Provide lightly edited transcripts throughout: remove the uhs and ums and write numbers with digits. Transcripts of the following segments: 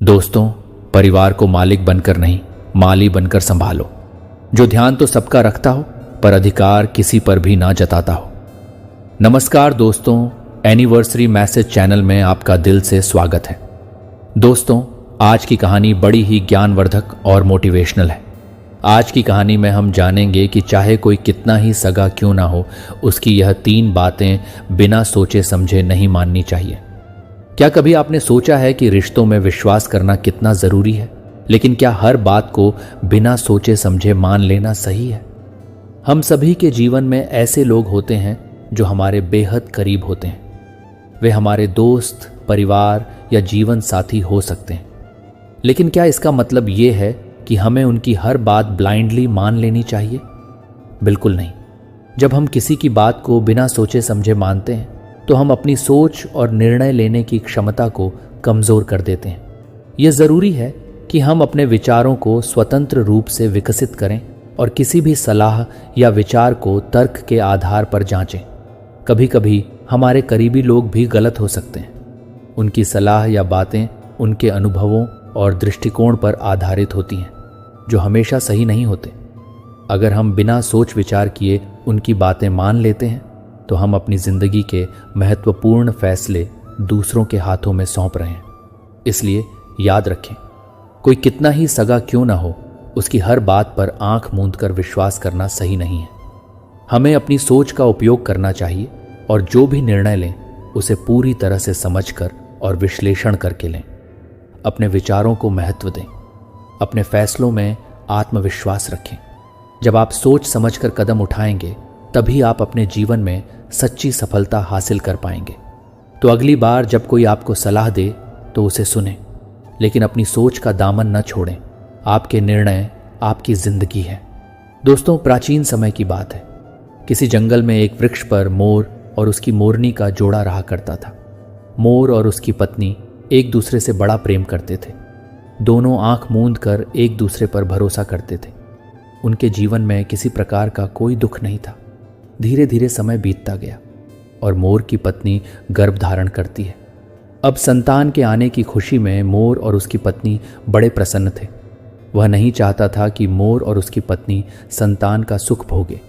दोस्तों, परिवार को मालिक बनकर नहीं, माली बनकर संभालो। जो ध्यान तो सबका रखता हो पर अधिकार किसी पर भी ना जताता हो। नमस्कार दोस्तों, एनिवर्सरी मैसेज चैनल में आपका दिल से स्वागत है। दोस्तों, आज की कहानी बड़ी ही ज्ञानवर्धक और मोटिवेशनल है। आज की कहानी में हम जानेंगे कि चाहे कोई कितना ही सगा क्यों ना हो, उसकी यह 3 बातें बिना सोचे समझे नहीं माननी चाहिए। क्या कभी आपने सोचा है कि रिश्तों में विश्वास करना कितना जरूरी है, लेकिन क्या हर बात को बिना सोचे समझे मान लेना सही है? हम सभी के जीवन में ऐसे लोग होते हैं जो हमारे बेहद करीब होते हैं। वे हमारे दोस्त, परिवार या जीवन साथी हो सकते हैं, लेकिन क्या इसका मतलब ये है कि हमें उनकी हर बात ब्लाइंडली मान लेनी चाहिए? बिल्कुल नहीं। जब हम किसी की बात को बिना सोचे समझे मानते हैं तो हम अपनी सोच और निर्णय लेने की क्षमता को कमजोर कर देते हैं। यह जरूरी है कि हम अपने विचारों को स्वतंत्र रूप से विकसित करें और किसी भी सलाह या विचार को तर्क के आधार पर जांचें। कभी कभी हमारे करीबी लोग भी गलत हो सकते हैं। उनकी सलाह या बातें उनके अनुभवों और दृष्टिकोण पर आधारित होती हैं, जो हमेशा सही नहीं होते। अगर हम बिना सोच विचार किए उनकी बातें मान लेते हैं तो हम अपनी जिंदगी के महत्वपूर्ण फैसले दूसरों के हाथों में सौंप रहे हैं। इसलिए याद रखें, कोई कितना ही सगा क्यों ना हो, उसकी हर बात पर आंख मूंद कर विश्वास करना सही नहीं है। हमें अपनी सोच का उपयोग करना चाहिए और जो भी निर्णय लें उसे पूरी तरह से समझकर और विश्लेषण करके लें। अपने विचारों को महत्व दें। अपने फैसलों में आत्मविश्वास रखें। जब आप सोच समझकर कदम उठाएंगे तभी आप अपने जीवन में सच्ची सफलता हासिल कर पाएंगे। तो अगली बार जब कोई आपको सलाह दे तो उसे सुनें, लेकिन अपनी सोच का दामन न छोड़ें। आपके निर्णय आपकी जिंदगी है। दोस्तों, प्राचीन समय की बात है। किसी जंगल में एक वृक्ष पर मोर और उसकी मोरनी का जोड़ा रहा करता था। मोर और उसकी पत्नी एक दूसरे से बड़ा प्रेम करते थे। दोनों आंख मूंद कर एक दूसरे पर भरोसा करते थे। उनके जीवन में किसी प्रकार का कोई दुख नहीं था। धीरे धीरे समय बीतता गया और मोर की पत्नी गर्भ धारण करती है। अब संतान के आने की खुशी में मोर और उसकी पत्नी बड़े प्रसन्न थे। वह नहीं चाहता था कि मोर और उसकी पत्नी संतान का सुख भोगे।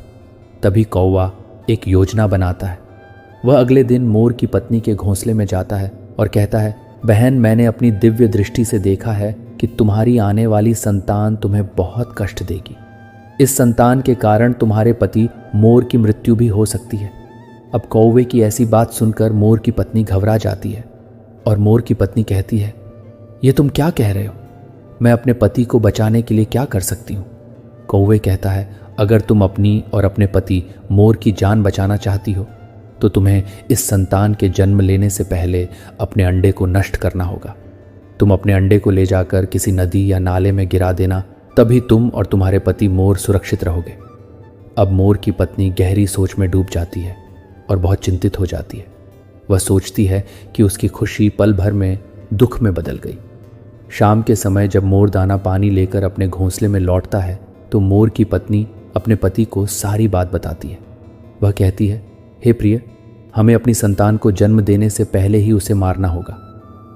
तभी कौवा एक योजना बनाता है। वह अगले दिन मोर की पत्नी के घोंसले में जाता है और कहता है, बहन, मैंने अपनी दिव्य दृष्टि से देखा है कि तुम्हारी आने वाली संतान तुम्हें बहुत कष्ट देगी। इस संतान के कारण तुम्हारे पति मोर की मृत्यु भी हो सकती है। अब कौवे की ऐसी बात सुनकर मोर की पत्नी घबरा जाती है और मोर की पत्नी कहती है, ये तुम क्या कह रहे हो? मैं अपने पति को बचाने के लिए क्या कर सकती हूँ? कौवे कहता है, अगर तुम अपनी और अपने पति मोर की जान बचाना चाहती हो तो तुम्हें इस संतान के जन्म लेने से पहले अपने अंडे को नष्ट करना होगा। तुम अपने अंडे को ले जाकर किसी नदी या नाले में गिरा देना, तभी तुम और तुम्हारे पति मोर सुरक्षित रहोगे। अब मोर की पत्नी गहरी सोच में डूब जाती है और बहुत चिंतित हो जाती है। वह सोचती है कि उसकी खुशी पल भर में दुख में बदल गई। शाम के समय जब मोर दाना पानी लेकर अपने घोंसले में लौटता है तो मोर की पत्नी अपने पति को सारी बात बताती है। वह कहती है, हे प्रिय, हमें अपनी संतान को जन्म देने से पहले ही उसे मारना होगा,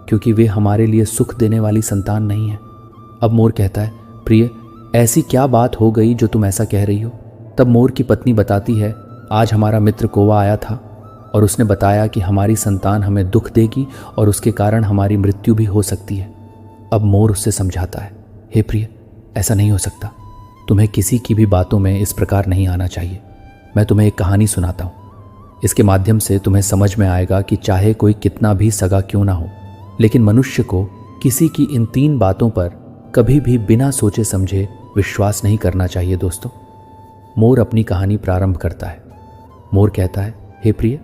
क्योंकि वे हमारे लिए सुख देने वाली संतान नहीं है। अब मोर कहता है, प्रिय, ऐसी क्या बात हो गई जो तुम ऐसा कह रही हो? तब मोर की पत्नी बताती है, आज हमारा मित्र कौवा आया था और उसने बताया कि हमारी संतान हमें दुख देगी और उसके कारण हमारी मृत्यु भी हो सकती है। अब मोर उससे समझाता है, हे प्रिय, ऐसा नहीं हो सकता। तुम्हें किसी की भी बातों में इस प्रकार नहीं आना चाहिए। मैं तुम्हें एक कहानी सुनाता हूँ। इसके माध्यम से तुम्हें समझ में आएगा कि चाहे कोई कितना भी सगा क्यों ना हो, लेकिन मनुष्य को किसी की इन 3 बातों पर कभी भी बिना सोचे समझे विश्वास नहीं करना चाहिए। दोस्तों, मोर अपनी कहानी प्रारंभ करता है। मोर कहता है, हे प्रिय,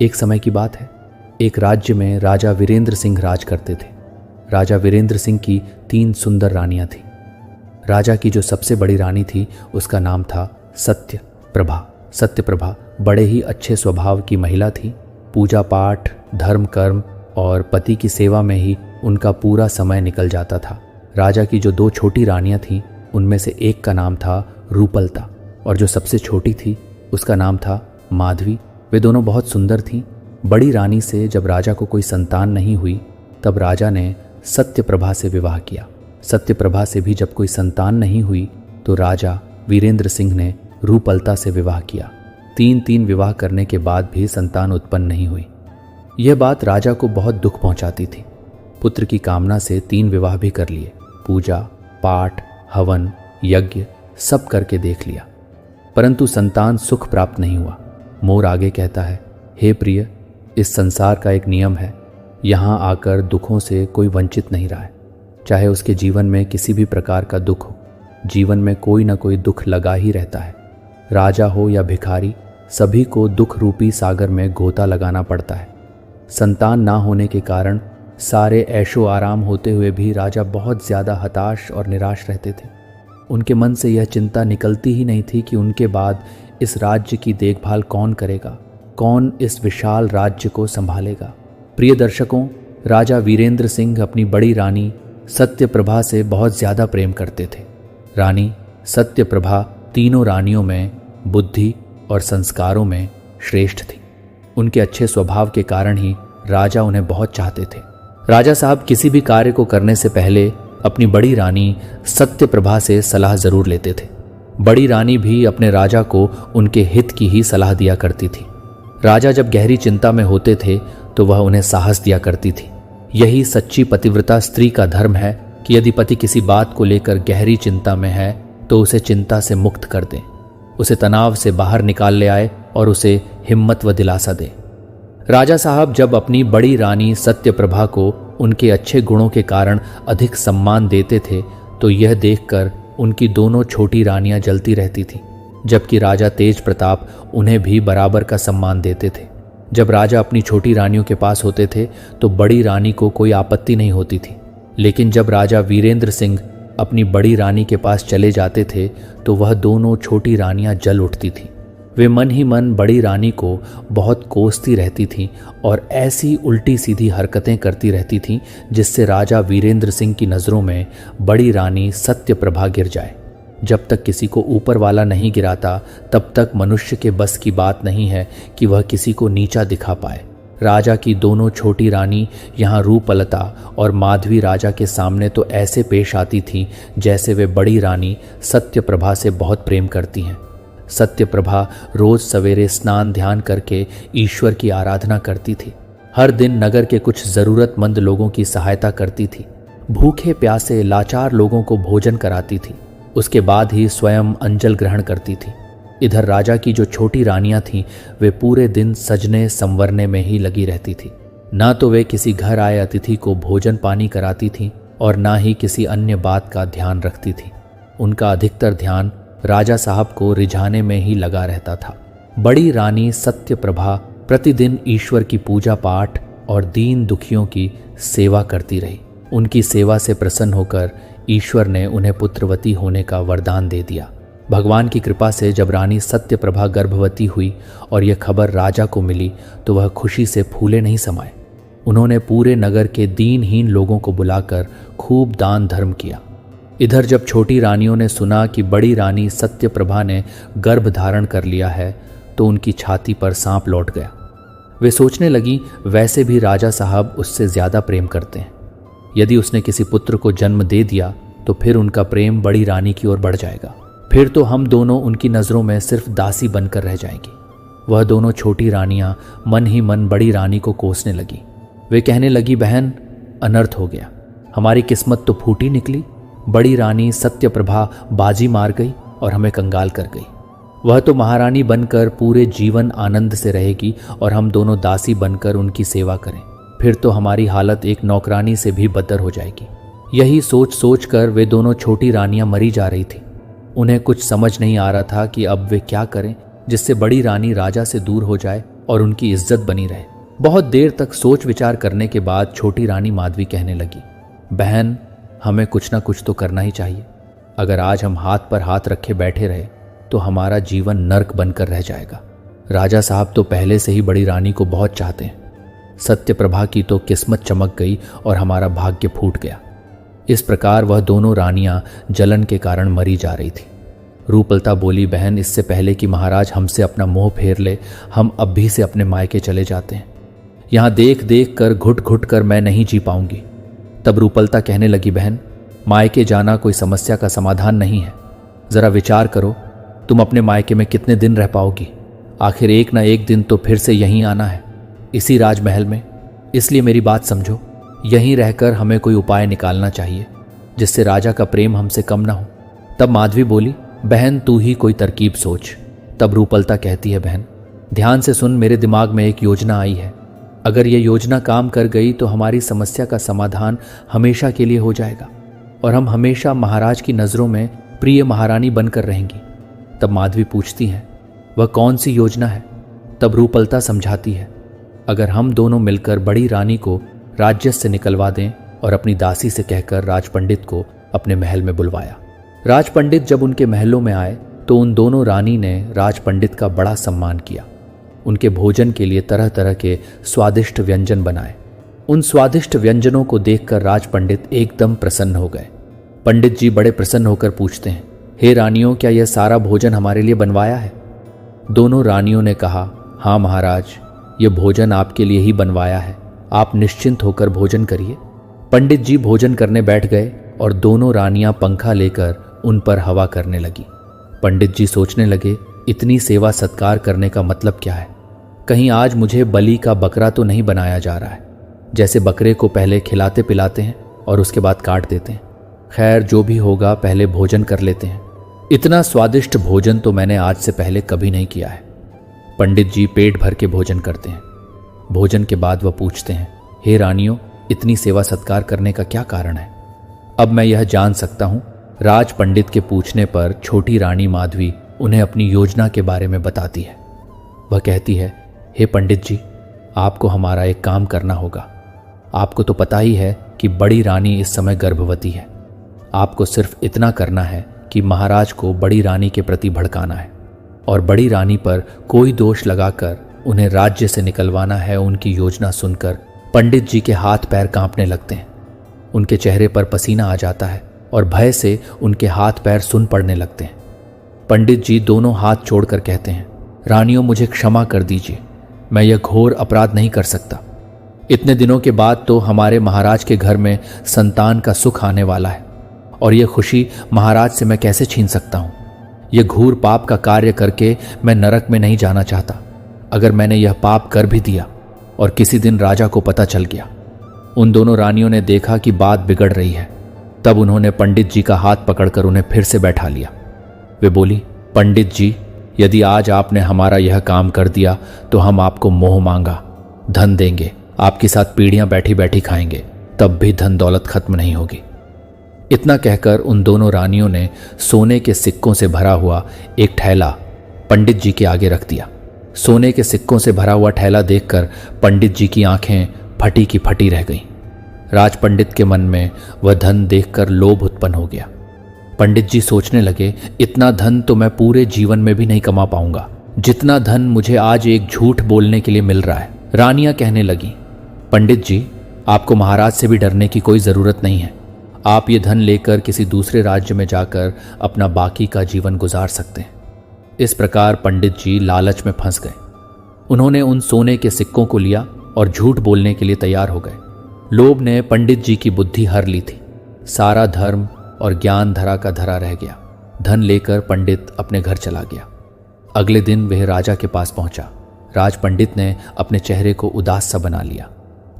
एक समय की बात है। एक राज्य में राजा वीरेंद्र सिंह राज करते थे। राजा वीरेंद्र सिंह की 3 सुंदर रानियां थीं। राजा की जो सबसे बड़ी रानी थी उसका नाम था सत्यप्रभा। सत्यप्रभा बड़े ही अच्छे स्वभाव की महिला थी। पूजा पाठ, धर्म कर्म और पति की सेवा में ही उनका पूरा समय निकल जाता था। राजा की जो 2 छोटी रानियां थीं उनमें से एक का नाम था रूपलता और जो सबसे छोटी थी उसका नाम था माधवी। वे दोनों बहुत सुंदर थीं। बड़ी रानी से जब राजा को कोई संतान नहीं हुई तब राजा ने सत्यप्रभा से विवाह किया। सत्यप्रभा से भी जब कोई संतान नहीं हुई तो राजा वीरेंद्र सिंह ने रूपलता से विवाह किया। 3 विवाह करने के बाद भी संतान उत्पन्न नहीं हुई। यह बात राजा को बहुत दुख पहुंचाती थी। पुत्र की कामना से 3 विवाह भी कर लिए, पूजा पाठ हवन यज्ञ सब करके देख लिया, परंतु संतान सुख प्राप्त नहीं हुआ। मोर आगे कहता है, हे प्रिय, इस संसार का एक नियम है, यहाँ आकर दुखों से कोई वंचित नहीं रहा है। चाहे उसके जीवन में किसी भी प्रकार का दुख हो, जीवन में कोई ना कोई दुख लगा ही रहता है। राजा हो या भिखारी, सभी को दुख रूपी सागर में गोता लगाना पड़ता है। संतान ना होने के कारण सारे ऐशो आराम होते हुए भी राजा बहुत ज़्यादा हताश और निराश रहते थे। उनके मन से यह चिंता निकलती ही नहीं थी कि उनके बाद इस राज्य की देखभाल कौन करेगा, कौन इस विशाल राज्य को संभालेगा। प्रिय दर्शकों, राजा वीरेंद्र सिंह अपनी बड़ी रानी सत्यप्रभा से बहुत ज़्यादा प्रेम करते थे। रानी सत्यप्रभा तीनों रानियों में बुद्धि और संस्कारों में श्रेष्ठ थी। उनके अच्छे स्वभाव के कारण ही राजा उन्हें बहुत चाहते थे। राजा साहब किसी भी कार्य को करने से पहले अपनी बड़ी रानी सत्यप्रभा से सलाह जरूर लेते थे। बड़ी रानी भी अपने राजा को उनके हित की ही सलाह दिया करती थी। राजा जब गहरी चिंता में होते थे तो वह उन्हें साहस दिया करती थी। यही सच्ची पतिव्रता स्त्री का धर्म है कि यदि पति किसी बात को लेकर गहरी चिंता में है तो उसे चिंता से मुक्त कर दे, उसे तनाव से बाहर निकाल ले आए और उसे हिम्मत व दिलासा दे। राजा साहब जब अपनी बड़ी रानी सत्यप्रभा को उनके अच्छे गुणों के कारण अधिक सम्मान देते थे तो यह देखकर उनकी दोनों छोटी रानियां जलती रहती थीं, जबकि राजा तेज प्रताप उन्हें भी बराबर का सम्मान देते थे। जब राजा अपनी छोटी रानियों के पास होते थे तो बड़ी रानी को कोई आपत्ति नहीं होती थी, लेकिन जब राजा वीरेंद्र सिंह अपनी बड़ी रानी के पास चले जाते थे तो वह दोनों छोटी रानियां जल उठती थीं। वे मन ही मन बड़ी रानी को बहुत कोसती रहती थीं और ऐसी उल्टी सीधी हरकतें करती रहती थीं जिससे राजा वीरेंद्र सिंह की नज़रों में बड़ी रानी सत्यप्रभा गिर जाए। जब तक किसी को ऊपर वाला नहीं गिराता तब तक मनुष्य के बस की बात नहीं है कि वह किसी को नीचा दिखा पाए। राजा की दोनों छोटी रानी यहाँ रूपलता और माधवी राजा के सामने तो ऐसे पेश आती थीं जैसे वे बड़ी रानी सत्यप्रभा से बहुत प्रेम करती हैं। सत्यप्रभा रोज सवेरे स्नान ध्यान करके ईश्वर की आराधना करती थी। हर दिन नगर के कुछ ज़रूरतमंद लोगों की सहायता करती थी। भूखे प्यासे लाचार लोगों को भोजन कराती थी। उसके बाद ही स्वयं अंजल ग्रहण करती थी। इधर राजा की जो छोटी रानियां थीं वे पूरे दिन सजने संवरने में ही लगी रहती थी। ना तो वे किसी घर आए अतिथि को भोजन पानी कराती थीं और ना ही किसी अन्य बात का ध्यान रखती थी। उनका अधिकतर ध्यान राजा साहब को रिझाने में ही लगा रहता था। बड़ी रानी सत्यप्रभा प्रतिदिन ईश्वर की पूजा पाठ और दीन दुखियों की सेवा करती रही। उनकी सेवा से प्रसन्न होकर ईश्वर ने उन्हें पुत्रवती होने का वरदान दे दिया। भगवान की कृपा से जब रानी सत्यप्रभा गर्भवती हुई और यह खबर राजा को मिली तो वह खुशी से फूले नहीं समाए। उन्होंने पूरे नगर के दीनहीन लोगों को बुलाकर खूब दान धर्म किया। इधर जब छोटी रानियों ने सुना कि बड़ी रानी सत्यप्रभा ने गर्भ धारण कर लिया है तो उनकी छाती पर सांप लौट गया। वे सोचने लगी, वैसे भी राजा साहब उससे ज़्यादा प्रेम करते हैं। यदि उसने किसी पुत्र को जन्म दे दिया तो फिर उनका प्रेम बड़ी रानी की ओर बढ़ जाएगा। फिर तो हम दोनों उनकी नज़रों में सिर्फ दासी बनकर रह जाएंगी। वह दोनों छोटी रानियां मन ही मन बड़ी रानी को कोसने लगी। वे कहने लगी, बहन, अनर्थ हो गया, हमारी किस्मत तो फूटी निकली। बड़ी रानी सत्यप्रभा बाजी मार गई और हमें कंगाल कर गई। वह तो महारानी बनकर पूरे जीवन आनंद से रहेगी और हम दोनों दासी बनकर उनकी सेवा करें। फिर तो हमारी हालत एक नौकरानी से भी बदतर हो जाएगी। यही सोच सोच कर वे दोनों छोटी रानियां मरी जा रही थी। उन्हें कुछ समझ नहीं आ रहा था कि अब वे क्या करें जिससे बड़ी रानी राजा से दूर हो जाए और उनकी इज्जत बनी रहे। बहुत देर तक सोच विचार करने के बाद छोटी रानी माधवी कहने लगी, बहन, हमें कुछ ना कुछ तो करना ही चाहिए। अगर आज हम हाथ पर हाथ रखे बैठे रहे तो हमारा जीवन नर्क बनकर रह जाएगा। राजा साहब तो पहले से ही बड़ी रानी को बहुत चाहते हैं। सत्यप्रभा की तो किस्मत चमक गई और हमारा भाग्य फूट गया। इस प्रकार वह दोनों रानियां जलन के कारण मरी जा रही थी। रूपलता बोली, बहन, इससे पहले कि महाराज हमसे अपना मोह फेर ले, हम अब भी से अपने मायके चले जाते हैं। यहाँ देख देख कर घुट घुट कर मैं नहीं जी पाऊंगी। तब रूपलता कहने लगी, बहन, मायके जाना कोई समस्या का समाधान नहीं है। जरा विचार करो, तुम अपने मायके में कितने दिन रह पाओगी? आखिर एक ना एक दिन तो फिर से यहीं आना है, इसी राजमहल में। इसलिए मेरी बात समझो, यहीं रहकर हमें कोई उपाय निकालना चाहिए जिससे राजा का प्रेम हमसे कम ना हो। तब माधवी बोली, बहन तू ही कोई तरकीब सोच। तब रूपलता कहती है, बहन ध्यान से सुन, मेरे दिमाग में एक योजना आई है। अगर ये योजना काम कर गई तो हमारी समस्या का समाधान हमेशा के लिए हो जाएगा और हम हमेशा महाराज की नज़रों में प्रिय महारानी बनकर रहेंगी। तब माधवी पूछती है, वह कौन सी योजना है? तब रूपलता समझाती है, अगर हम दोनों मिलकर बड़ी रानी को राज्य से निकलवा दें और अपनी दासी से कहकर राजपंडित को अपने महल में बुलवाया। राजपंडित जब उनके महलों में आए तो उन दोनों रानी ने राजपंडित का बड़ा सम्मान किया। उनके भोजन के लिए तरह तरह के स्वादिष्ट व्यंजन बनाए। उन स्वादिष्ट व्यंजनों को देखकर राजपंडित एकदम प्रसन्न हो गए। पंडित जी बड़े प्रसन्न होकर पूछते हैं, हे रानियों, क्या यह सारा भोजन हमारे लिए बनवाया है? दोनों रानियों ने कहा, हाँ महाराज, यह भोजन आपके लिए ही बनवाया है, आप निश्चिंत होकर भोजन करिए। पंडित जी भोजन करने बैठ गए और दोनों रानियां पंखा लेकर उन पर हवा करने लगी। पंडित जी सोचने लगे, इतनी सेवा सत्कार करने का मतलब क्या है? कहीं आज मुझे बलि का बकरा तो नहीं बनाया जा रहा है, जैसे बकरे को पहले खिलाते पिलाते हैं और उसके बाद काट देते हैं। खैर जो भी होगा, पहले भोजन कर लेते हैं। इतना स्वादिष्ट भोजन तो मैंने आज से पहले कभी नहीं किया है। पंडित जी पेट भर के भोजन करते हैं। भोजन के बाद वह पूछते हैं, हे रानियों, इतनी सेवा सत्कार करने का क्या कारण है? अब मैं यह जान सकता हूं। राज पंडित के पूछने पर छोटी रानी माधवी उन्हें अपनी योजना के बारे में बताती है। वह कहती है, हे पंडित जी, आपको हमारा एक काम करना होगा। आपको तो पता ही है कि बड़ी रानी इस समय गर्भवती है। आपको सिर्फ इतना करना है कि महाराज को बड़ी रानी के प्रति भड़काना है और बड़ी रानी पर कोई दोष लगाकर उन्हें राज्य से निकलवाना है। उनकी योजना सुनकर पंडित जी के हाथ पैर कांपने लगते हैं। उनके चेहरे पर पसीना आ जाता है और भय से उनके हाथ पैर सुन पड़ने लगते हैं। पंडित जी दोनों हाथ छोड़कर कहते हैं, रानियों, मुझे क्षमा कर दीजिए, मैं यह घोर अपराध नहीं कर सकता। इतने दिनों के बाद तो हमारे महाराज के घर में संतान का सुख आने वाला है और यह खुशी महाराज से मैं कैसे छीन सकता हूं? यह घोर पाप का कार्य करके मैं नरक में नहीं जाना चाहता। अगर मैंने यह पाप कर भी दिया और किसी दिन राजा को पता चल गया। उन दोनों रानियों ने देखा कि बात बिगड़ रही है। तब उन्होंने पंडित जी का हाथ पकड़कर उन्हें फिर से बैठा लिया। वे बोली, पंडित जी, यदि आज आपने हमारा यह काम कर दिया तो हम आपको मोह मांगा धन देंगे, आपके साथ पीढ़ियां बैठी बैठी खाएंगे, तब भी धन दौलत खत्म नहीं होगी। इतना कहकर उन दोनों रानियों ने सोने के सिक्कों से भरा हुआ एक थैला पंडित जी के आगे रख दिया। सोने के सिक्कों से भरा हुआ थैला देखकर पंडित जी की आंखें फटी की फटी रह गईं। राज पंडित के मन में वह धन देखकर लोभ उत्पन्न हो गया। पंडित जी सोचने लगे, इतना धन तो मैं पूरे जीवन में भी नहीं कमा पाऊंगा जितना धन मुझे आज एक झूठ बोलने के लिए मिल रहा है। रानियां कहने लगी, पंडित जी, आपको महाराज से भी डरने की कोई जरूरत नहीं है। आप ये धन लेकर किसी दूसरे राज्य में जाकर अपना बाकी का जीवन गुजार सकते हैं। इस प्रकार पंडित जी लालच में फंस गए। उन्होंने उन सोने के सिक्कों को लिया और झूठ बोलने के लिए तैयार हो गए। लोभ ने पंडित जी की बुद्धि हर ली थी। सारा धर्म और ज्ञान धरा का धरा रह गया। धन लेकर पंडित अपने घर चला गया। अगले दिन वह राजा के पास पहुंचा। राज पंडित ने अपने चेहरे को उदास सा बना लिया।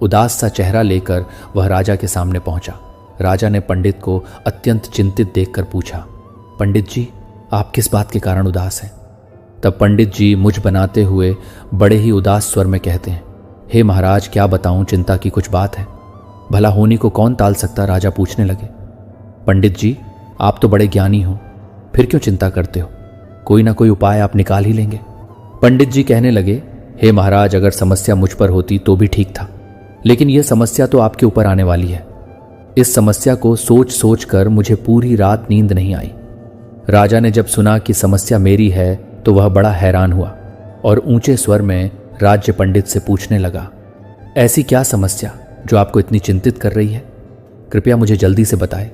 उदास सा चेहरा लेकर वह राजा के सामने पहुंचा। राजा ने पंडित को अत्यंत चिंतित देखकर पूछा, पंडित जी, आप किस बात के कारण उदास हैं? तब पंडित जी मुझ बनाते हुए बड़े ही उदास स्वर में कहते हैं, हे महाराज, क्या बताऊं, चिंता की कुछ बात है। भला होनी को कौन टाल सकता? राजा पूछने लगे। पंडित जी, आप तो बड़े ज्ञानी हो, फिर क्यों चिंता करते हो? कोई ना कोई उपाय आप निकाल ही लेंगे। पंडित जी कहने लगे, हे महाराज, अगर समस्या मुझ पर होती तो भी ठीक था, लेकिन यह समस्या तो आपके ऊपर आने वाली है। इस समस्या को सोच सोच कर मुझे पूरी रात नींद नहीं आई। राजा ने जब सुना कि समस्या मेरी है तो वह बड़ा हैरान हुआ और ऊंचे स्वर में राज्य पंडित से पूछने लगा, ऐसी क्या समस्या जो आपको इतनी चिंतित कर रही है? कृपया मुझे जल्दी से बताएं।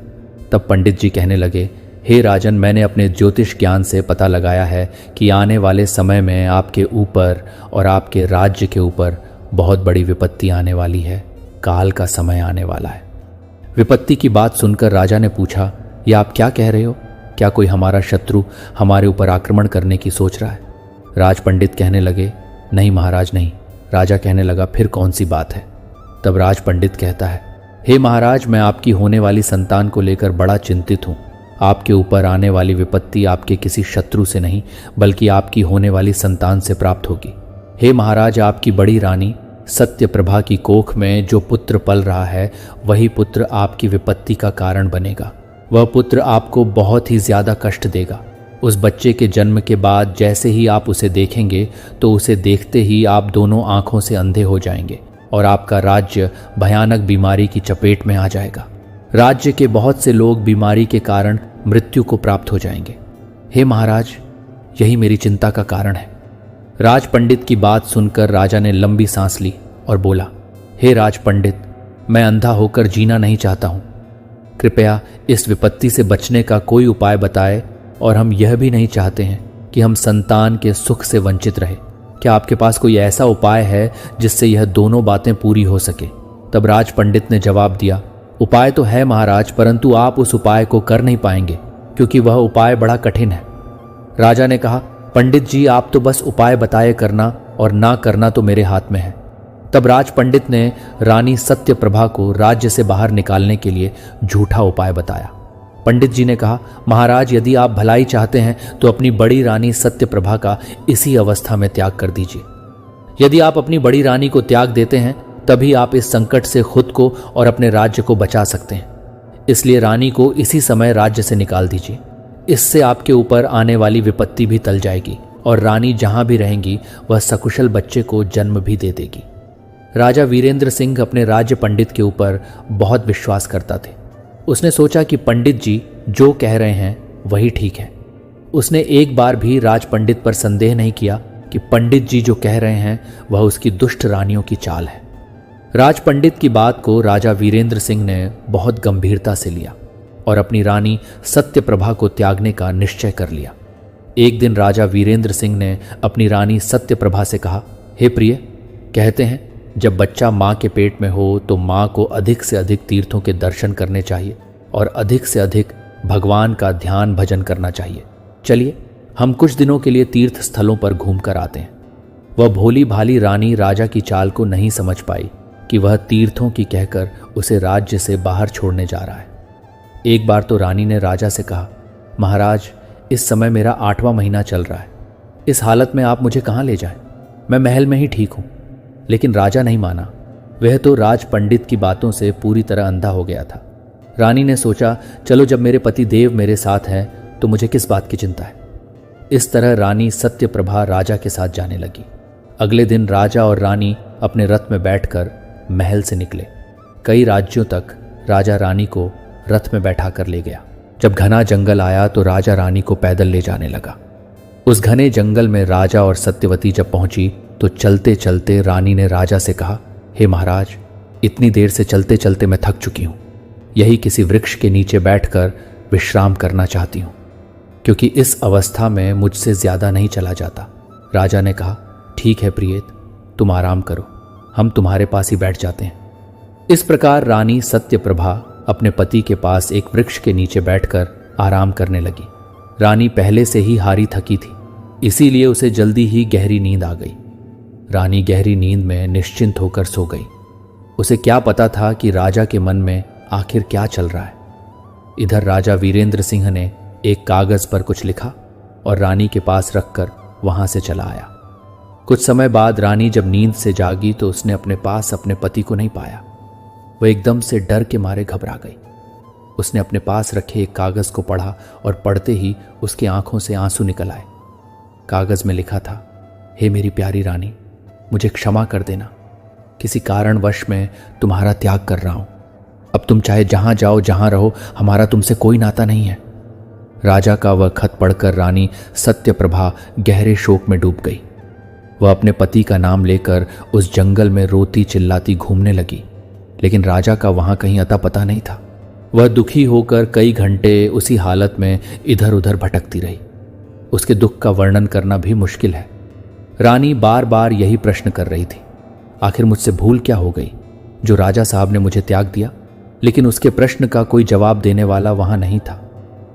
तब पंडित जी कहने लगे, हे राजन, मैंने अपने ज्योतिष ज्ञान से पता लगाया है कि आने वाले समय में आपके ऊपर और आपके राज्य के ऊपर बहुत बड़ी विपत्ति आने वाली है। काल का समय आने वाला है। विपत्ति की बात सुनकर राजा ने पूछा, यह आप क्या कह रहे हो? क्या कोई हमारा शत्रु हमारे ऊपर आक्रमण करने की सोच रहा है? राज पंडित कहने लगे, नहीं महाराज नहीं। राजा कहने लगा, फिर कौन सी बात है? तब राज पंडित कहता है, हे महाराज, मैं आपकी होने वाली संतान को लेकर बड़ा चिंतित हूं। आपके ऊपर आने वाली विपत्ति आपके किसी शत्रु से नहीं बल्कि आपकी होने वाली संतान से प्राप्त होगी। हे महाराज, आपकी बड़ी रानी सत्यप्रभा की कोख में जो पुत्र पल रहा है वही पुत्र आपकी विपत्ति का कारण बनेगा। वह पुत्र आपको बहुत ही ज्यादा कष्ट देगा। उस बच्चे के जन्म के बाद जैसे ही आप उसे देखेंगे तो उसे देखते ही आप दोनों आंखों से अंधे हो जाएंगे और आपका राज्य भयानक बीमारी की चपेट में आ जाएगा। राज्य के बहुत से लोग बीमारी के कारण मृत्यु को प्राप्त हो जाएंगे। हे महाराज, यही मेरी चिंता का कारण है। राज पंडित की बात सुनकर राजा ने लंबी सांस ली और बोला, हे राज पंडित, मैं अंधा होकर जीना नहीं चाहता हूं। कृपया इस विपत्ति से बचने का कोई उपाय बताए, और हम यह भी नहीं चाहते हैं कि हम संतान के सुख से वंचित रहे। क्या आपके पास कोई ऐसा उपाय है जिससे यह दोनों बातें पूरी हो सके? तब राज पंडित ने जवाब दिया, उपाय तो है महाराज, परंतु आप उस उपाय को कर नहीं पाएंगे क्योंकि वह उपाय बड़ा कठिन है। राजा ने कहा, पंडित जी, आप तो बस उपाय बताए करना और ना करना तो मेरे हाथ में है। तब राज पंडित ने रानी सत्यप्रभा को राज्य से बाहर निकालने के लिए झूठा उपाय बताया। पंडित जी ने कहा, महाराज, यदि आप भलाई चाहते हैं तो अपनी बड़ी रानी सत्यप्रभा का इसी अवस्था में त्याग कर दीजिए। यदि आप अपनी बड़ी रानी को त्याग देते हैं तभी आप इस संकट से खुद को और अपने राज्य को बचा सकते हैं। इसलिए रानी को इसी समय राज्य से निकाल दीजिए। इससे आपके ऊपर आने वाली विपत्ति भी टल जाएगी और रानी जहां भी रहेंगी वह सकुशल बच्चे को जन्म भी दे देगी। राजा वीरेंद्र सिंह अपने राज्य पंडित के ऊपर बहुत विश्वास करता थे। उसने सोचा कि पंडित जी जो कह रहे हैं वही ठीक है। उसने एक बार भी राज पंडित पर संदेह नहीं किया कि पंडित जी जो कह रहे हैं वह उसकी दुष्ट रानियों की चाल है। राज पंडित की बात को राजा वीरेंद्र सिंह ने बहुत गंभीरता से लिया और अपनी रानी सत्यप्रभा को त्यागने का निश्चय कर लिया। एक दिन राजा वीरेंद्र सिंह ने अपनी रानी सत्यप्रभा से कहा, हे प्रिय, कहते हैं जब बच्चा माँ के पेट में हो तो माँ को अधिक से अधिक तीर्थों के दर्शन करने चाहिए और अधिक से अधिक भगवान का ध्यान भजन करना चाहिए। चलिए हम कुछ दिनों के लिए तीर्थ स्थलों पर घूम कर आते हैं। वह भोली भाली रानी राजा की चाल को नहीं समझ पाई कि वह तीर्थों की कहकर उसे राज्य से बाहर छोड़ने जा रहा है। एक बार तो रानी ने राजा से कहा, महाराज, इस समय मेरा 8वां महीना चल रहा है। इस हालत में आप मुझे कहाँ ले जाएं? मैं महल में ही ठीक हूं। लेकिन राजा नहीं माना। वह तो राज पंडित की बातों से पूरी तरह अंधा हो गया था। रानी ने सोचा, चलो जब मेरे पति देव मेरे साथ हैं तो मुझे किस बात की चिंता है। इस तरह रानी सत्यप्रभा राजा के साथ जाने लगी। अगले दिन राजा और रानी अपने रथ में बैठकर महल से निकले। कई राज्यों तक राजा रानी को रथ में बैठा कर ले गया। जब घना जंगल आया तो राजा रानी को पैदल ले जाने लगा। उस घने जंगल में राजा और सत्यवती जब पहुंची तो चलते चलते रानी ने राजा से कहा, हे महाराज, इतनी देर से चलते चलते मैं थक चुकी हूं। यही किसी वृक्ष के नीचे बैठकर विश्राम करना चाहती हूं, क्योंकि इस अवस्था में मुझसे ज्यादा नहीं चला जाता। राजा ने कहा, ठीक है प्रियेत, तुम आराम करो, हम तुम्हारे पास ही बैठ जाते हैं। इस प्रकार रानी सत्यप्रभा अपने पति के पास एक वृक्ष के नीचे बैठकर आराम करने लगी। रानी पहले से ही हारी थकी थी, इसीलिए उसे जल्दी ही गहरी नींद आ गई। रानी गहरी नींद में निश्चिंत होकर सो गई। उसे क्या पता था कि राजा के मन में आखिर क्या चल रहा है। इधर राजा वीरेंद्र सिंह ने एक कागज पर कुछ लिखा और रानी के पास रखकर वहां से चला आया। कुछ समय बाद रानी जब नींद से जागी तो उसने अपने पास अपने पति को नहीं पाया। वह एकदम से डर के मारे घबरा गई। उसने अपने पास रखे एक कागज को पढ़ा और पढ़ते ही उसकी आंखों से आंसू निकल आए। कागज में लिखा था, हे मेरी प्यारी रानी, मुझे क्षमा कर देना। किसी कारणवश मैं तुम्हारा त्याग कर रहा हूं। अब तुम चाहे जहां जाओ, जहां रहो, हमारा तुमसे कोई नाता नहीं है। राजा का वह खत पढ़कर रानी सत्यप्रभा गहरे शोक में डूब गई। वह अपने पति का नाम लेकर उस जंगल में रोती चिल्लाती घूमने लगी, लेकिन राजा का वहां कहीं अता पता नहीं था। वह दुखी होकर कई घंटे उसी हालत में इधर उधर भटकती रही। उसके दुख का वर्णन करना भी मुश्किल है। रानी बार बार यही प्रश्न कर रही थी, आखिर मुझसे भूल क्या हो गई जो राजा साहब ने मुझे त्याग दिया। लेकिन उसके प्रश्न का कोई जवाब देने वाला वहां नहीं था।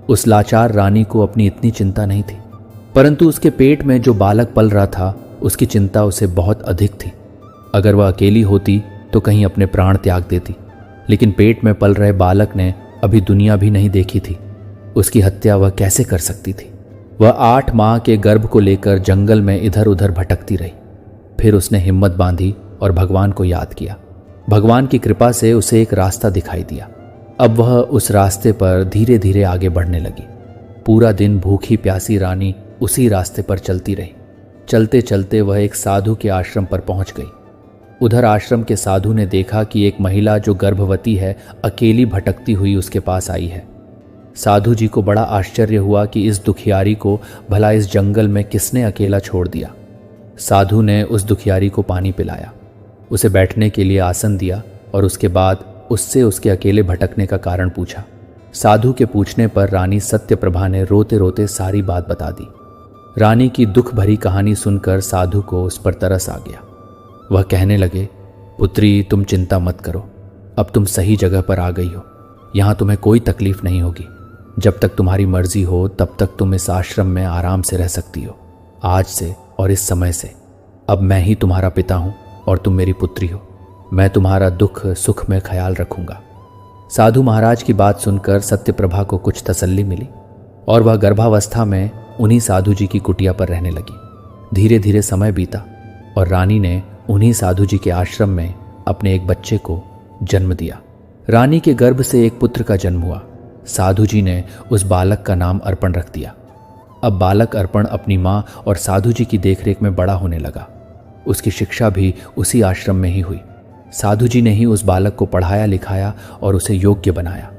उस लाचार रानी को अपनी इतनी चिंता नहीं थी, परंतु उसके पेट में जो बालक पल रहा था उसकी चिंता उसे बहुत अधिक थी। अगर वह अकेली होती तो कहीं अपने प्राण त्याग देती, लेकिन पेट में पल रहे बालक ने अभी दुनिया भी नहीं देखी थी। उसकी हत्या वह कैसे कर सकती थी? वह 8 माह के गर्भ को लेकर जंगल में इधर उधर भटकती रही। फिर उसने हिम्मत बांधी और भगवान को याद किया। भगवान की कृपा से उसे एक रास्ता दिखाई दिया। अब वह उस रास्ते पर धीरे धीरे आगे बढ़ने लगी। पूरा दिन भूखी प्यासी रानी उसी रास्ते पर चलती रही। चलते चलते वह एक साधु के आश्रम पर पहुंच गई। उधर आश्रम के साधु ने देखा कि एक महिला जो गर्भवती है अकेली भटकती हुई उसके पास आई है। साधु जी को बड़ा आश्चर्य हुआ कि इस दुखियारी को भला इस जंगल में किसने अकेला छोड़ दिया। साधु ने उस दुखियारी को पानी पिलाया, उसे बैठने के लिए आसन दिया और उसके बाद उससे उसके अकेले भटकने का कारण पूछा। साधु के पूछने पर रानी सत्यप्रभा ने रोते रोते सारी बात बता दी। रानी की दुख भरी कहानी सुनकर साधु को उस पर तरस आ गया। वह कहने लगे, पुत्री तुम चिंता मत करो, अब तुम सही जगह पर आ गई हो। यहाँ तुम्हें कोई तकलीफ नहीं होगी। जब तक तुम्हारी मर्जी हो तब तक तुम इस आश्रम में आराम से रह सकती हो। आज से और इस समय से अब मैं ही तुम्हारा पिता हूँ और तुम मेरी पुत्री हो। मैं तुम्हारा दुख सुख में ख्याल रखूंगा। साधु महाराज की बात सुनकर सत्यप्रभा को कुछ तसल्ली मिली और वह गर्भावस्था में उन्हीं साधु जी की कुटिया पर रहने लगी। धीरे धीरे समय बीता और रानी ने उन्हीं साधु जी के आश्रम में अपने एक बच्चे को जन्म दिया। रानी के गर्भ से एक पुत्र का जन्म हुआ। साधु जी ने उस बालक का नाम अर्पण रख दिया। अब बालक अर्पण अपनी माँ और साधु जी की देखरेख में बड़ा होने लगा। उसकी शिक्षा भी उसी आश्रम में ही हुई। साधु जी ने ही उस बालक को पढ़ाया लिखाया और उसे योग्य बनाया।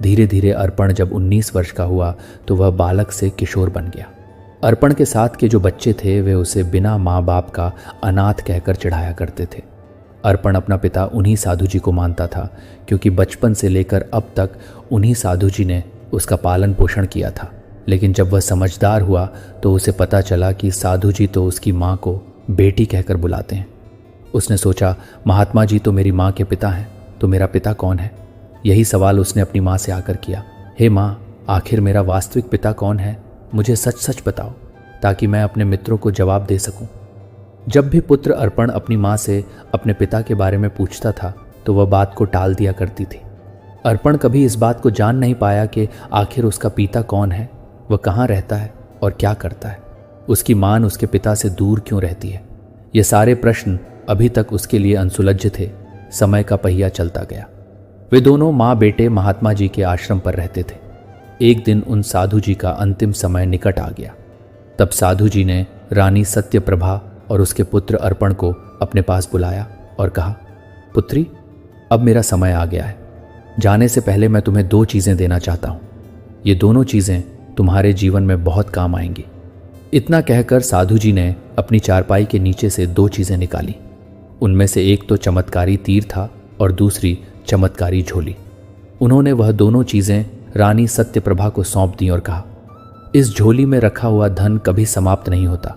धीरे धीरे अर्पण जब 19 वर्ष का हुआ तो वह बालक से किशोर बन गया। अर्पण के साथ के जो बच्चे थे वे उसे बिना माँ बाप का अनाथ कहकर चिढ़ाया करते थे। अर्पण अपना पिता उन्हीं साधु जी को मानता था, क्योंकि बचपन से लेकर अब तक उन्हीं साधु जी ने उसका पालन पोषण किया था। लेकिन जब वह समझदार हुआ तो उसे पता चला कि साधु जी तो उसकी माँ को बेटी कहकर बुलाते हैं। उसने सोचा, महात्मा जी तो मेरी माँ के पिता हैं, तो मेरा पिता कौन है? यही सवाल उसने अपनी माँ से आकर किया। हे माँ, आखिर मेरा वास्तविक पिता कौन है? मुझे सच सच बताओ, ताकि मैं अपने मित्रों को जवाब दे सकूं। जब भी पुत्र अर्पण अपनी माँ से अपने पिता के बारे में पूछता था तो वह बात को टाल दिया करती थी। अर्पण कभी इस बात को जान नहीं पाया कि आखिर उसका पिता कौन है, वह कहाँ रहता है और क्या करता है। उसकी माँ उसके पिता से दूर क्यों रहती है? ये सारे प्रश्न अभी तक उसके लिए अनसुलझ थे। समय का पहिया चलता गया। वे दोनों माँ बेटे महात्मा जी के आश्रम पर रहते थे। एक दिन उन साधु जी का अंतिम समय निकट आ गया। तब साधु जी ने रानी सत्यप्रभा और उसके पुत्र अर्पण को अपने पास बुलाया और कहा, पुत्री, अब मेरा समय आ गया है। जाने से पहले मैं तुम्हें 2 चीज़ें देना चाहता हूँ। ये दोनों चीज़ें तुम्हारे जीवन में बहुत काम आएंगी। इतना कहकर साधु जी ने अपनी चारपाई के नीचे से 2 चीज़ें निकाली। उनमें से एक तो चमत्कारी तीर था और दूसरी चमत्कारी झोली। उन्होंने वह दोनों चीज़ें रानी सत्यप्रभा को सौंप दी और कहा, इस झोली में रखा हुआ धन कभी समाप्त नहीं होता।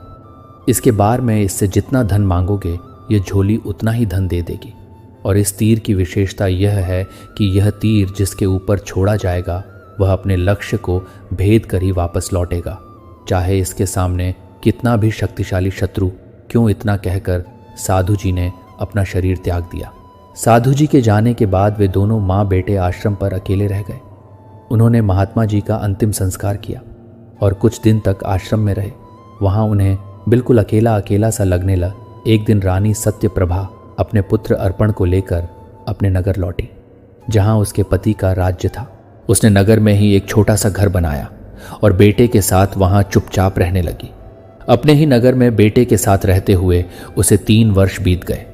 इसके बार में इससे जितना धन मांगोगे ये झोली उतना ही धन दे देगी। और इस तीर की विशेषता यह है कि यह तीर जिसके ऊपर छोड़ा जाएगा वह अपने लक्ष्य को भेद कर ही वापस लौटेगा, चाहे इसके सामने कितना भी शक्तिशाली शत्रु क्यों। इतना कहकर साधु जी ने अपना शरीर त्याग दिया। साधु जी के जाने के बाद वे दोनों माँ बेटे आश्रम पर अकेले रह गए। उन्होंने महात्मा जी का अंतिम संस्कार किया और कुछ दिन तक आश्रम में रहे। वहाँ उन्हें बिल्कुल अकेला अकेला सा लगने लगा। एक दिन रानी सत्यप्रभा अपने पुत्र अर्पण को लेकर अपने नगर लौटी, जहाँ उसके पति का राज्य था। उसने नगर में ही एक छोटा सा घर बनाया और बेटे के साथ वहाँ चुपचाप रहने लगी। अपने ही नगर में बेटे के साथ रहते हुए उसे 3 वर्ष बीत गए।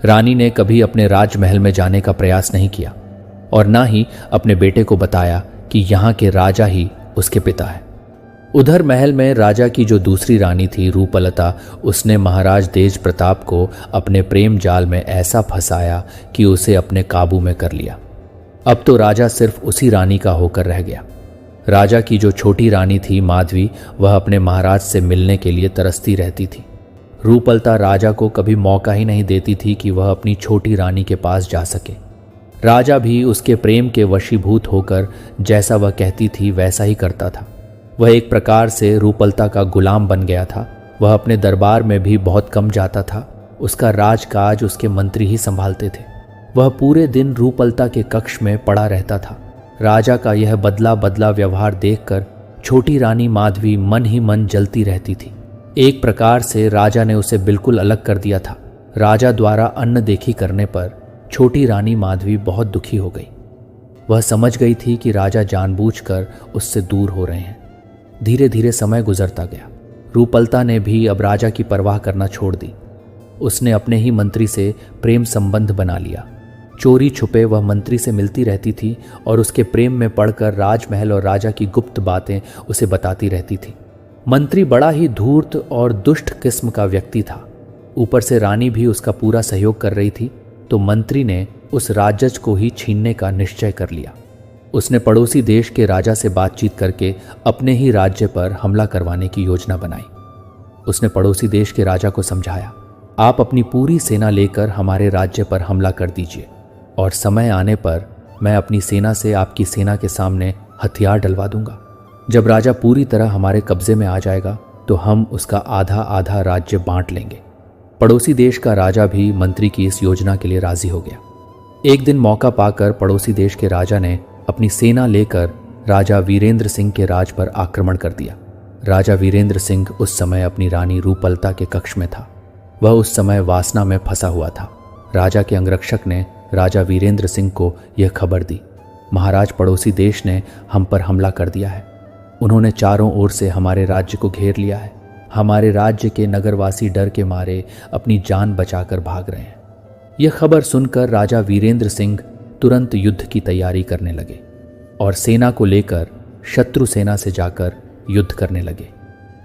रानी ने कभी अपने राजमहल में जाने का प्रयास नहीं किया और ना ही अपने बेटे को बताया कि यहाँ के राजा ही उसके पिता है। उधर महल में राजा की जो दूसरी रानी थी रूपलता, उसने महाराज तेज प्रताप को अपने प्रेम जाल में ऐसा फंसाया कि उसे अपने काबू में कर लिया। अब तो राजा सिर्फ उसी रानी का होकर रह गया। राजा की जो छोटी रानी थी माधवी, वह अपने महाराज से मिलने के लिए तरसती रहती थी। रूपलता राजा को कभी मौका ही नहीं देती थी कि वह अपनी छोटी रानी के पास जा सके। राजा भी उसके प्रेम के वशीभूत होकर जैसा वह कहती थी वैसा ही करता था। वह एक प्रकार से रूपलता का गुलाम बन गया था। वह अपने दरबार में भी बहुत कम जाता था। उसका राजकाज उसके मंत्री ही संभालते थे। वह पूरे दिन रूपलता के कक्ष में पड़ा रहता था। राजा का यह बदला बदला व्यवहार देखकर छोटी रानी माधवी मन ही मन जलती रहती थी। एक प्रकार से राजा ने उसे बिल्कुल अलग कर दिया था। राजा द्वारा अन्न देखी करने पर छोटी रानी माधवी बहुत दुखी हो गई। वह समझ गई थी कि राजा जानबूझकर उससे दूर हो रहे हैं। धीरे धीरे समय गुजरता गया। रूपलता ने भी अब राजा की परवाह करना छोड़ दी। उसने अपने ही मंत्री से प्रेम संबंध बना लिया। चोरी छुपे वह मंत्री से मिलती रहती थी और उसके प्रेम में पड़कर राजमहल और राजा की गुप्त बातें उसे बताती रहती थी। मंत्री बड़ा ही धूर्त और दुष्ट किस्म का व्यक्ति था। ऊपर से रानी भी उसका पूरा सहयोग कर रही थी, तो मंत्री ने उस राजज को ही छीनने का निश्चय कर लिया। उसने पड़ोसी देश के राजा से बातचीत करके अपने ही राज्य पर हमला करवाने की योजना बनाई। उसने पड़ोसी देश के राजा को समझाया, आप अपनी पूरी सेना लेकर हमारे राज्य पर हमला कर दीजिए और समय आने पर मैं अपनी सेना से आपकी सेना के सामने हथियार डलवा दूंगा। जब राजा पूरी तरह हमारे कब्जे में आ जाएगा तो हम उसका आधा आधा राज्य बांट लेंगे। पड़ोसी देश का राजा भी मंत्री की इस योजना के लिए राजी हो गया। एक दिन मौका पाकर पड़ोसी देश के राजा ने अपनी सेना लेकर राजा वीरेंद्र सिंह के राज पर आक्रमण कर दिया। राजा वीरेंद्र सिंह उस समय अपनी रानी रूपलता के कक्ष में था। वह उस समय वासना में फंसा हुआ था। राजा के अंगरक्षक ने राजा वीरेंद्र सिंह को यह खबर दी, महाराज पड़ोसी देश ने हम पर हमला कर दिया है। उन्होंने चारों ओर से हमारे राज्य को घेर लिया है। हमारे राज्य के नगरवासी डर के मारे अपनी जान बचाकर भाग रहे हैं। यह खबर सुनकर राजा वीरेंद्र सिंह तुरंत युद्ध की तैयारी करने लगे और सेना को लेकर शत्रु सेना से जाकर युद्ध करने लगे।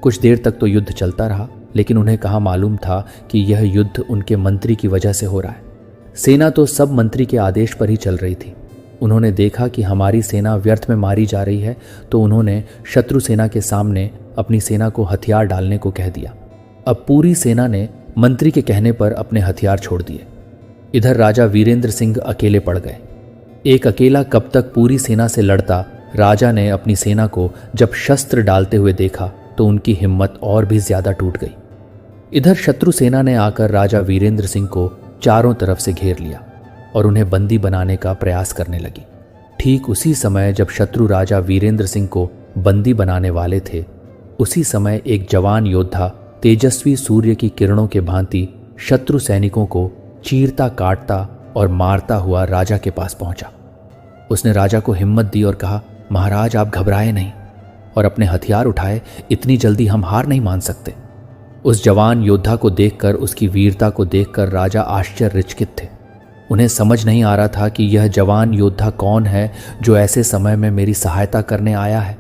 कुछ देर तक तो युद्ध चलता रहा, लेकिन उन्हें कहाँ मालूम था कि यह युद्ध उनके मंत्री की वजह से हो रहा है। सेना तो सब मंत्री के आदेश पर ही चल रही थी। उन्होंने देखा कि हमारी सेना व्यर्थ में मारी जा रही है, तो उन्होंने शत्रु सेना के सामने अपनी सेना को हथियार डालने को कह दिया। अब पूरी सेना ने मंत्री के कहने पर अपने हथियार छोड़ दिए। इधर राजा वीरेंद्र सिंह अकेले पड़ गए। एक अकेला कब तक पूरी सेना से लड़ता। राजा ने अपनी सेना को जब शस्त्र डालते हुए देखा तो उनकी हिम्मत और भी ज्यादा टूट गई। इधर शत्रु सेना ने आकर राजा वीरेंद्र सिंह को चारों तरफ से घेर लिया और उन्हें बंदी बनाने का प्रयास करने लगी। ठीक उसी समय जब शत्रु राजा वीरेंद्र सिंह को बंदी बनाने वाले थे, उसी समय एक जवान योद्धा तेजस्वी सूर्य की किरणों के भांति शत्रु सैनिकों को चीरता काटता और मारता हुआ राजा के पास पहुंचा। उसने राजा को हिम्मत दी और कहा, महाराज आप घबराए नहीं और अपने हथियार उठाए, इतनी जल्दी हम हार नहीं मान सकते। उस जवान योद्धा को देखकर, उसकी वीरता को देखकर राजा आश्चर्यचकित थे। उन्हें समझ नहीं आ रहा था कि यह जवान योद्धा कौन है जो ऐसे समय में मेरी सहायता करने आया है।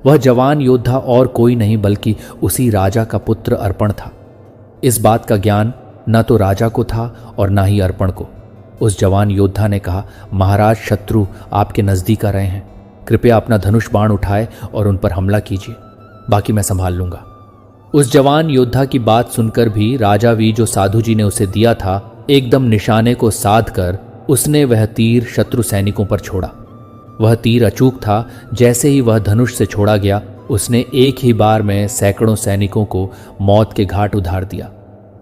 वह जवान योद्धा और कोई नहीं बल्कि उसी राजा का पुत्र अर्पण था। इस बात का ज्ञान न तो राजा को था और न ही अर्पण को। उस जवान योद्धा ने कहा, महाराज शत्रु आपके नजदीक आ रहे हैं, कृपया अपना धनुष बाण उठाए और उन पर हमला कीजिए, बाकी मैं संभाल लूंगा। उस जवान योद्धा की बात सुनकर भी राजा वी जो साधु जी ने उसे दिया था, एकदम निशाने को साध कर उसने वह तीर शत्रु सैनिकों पर छोड़ा। वह तीर अचूक था। जैसे ही वह धनुष से छोड़ा गया, उसने एक ही बार में सैकड़ों सैनिकों को मौत के घाट उधार दिया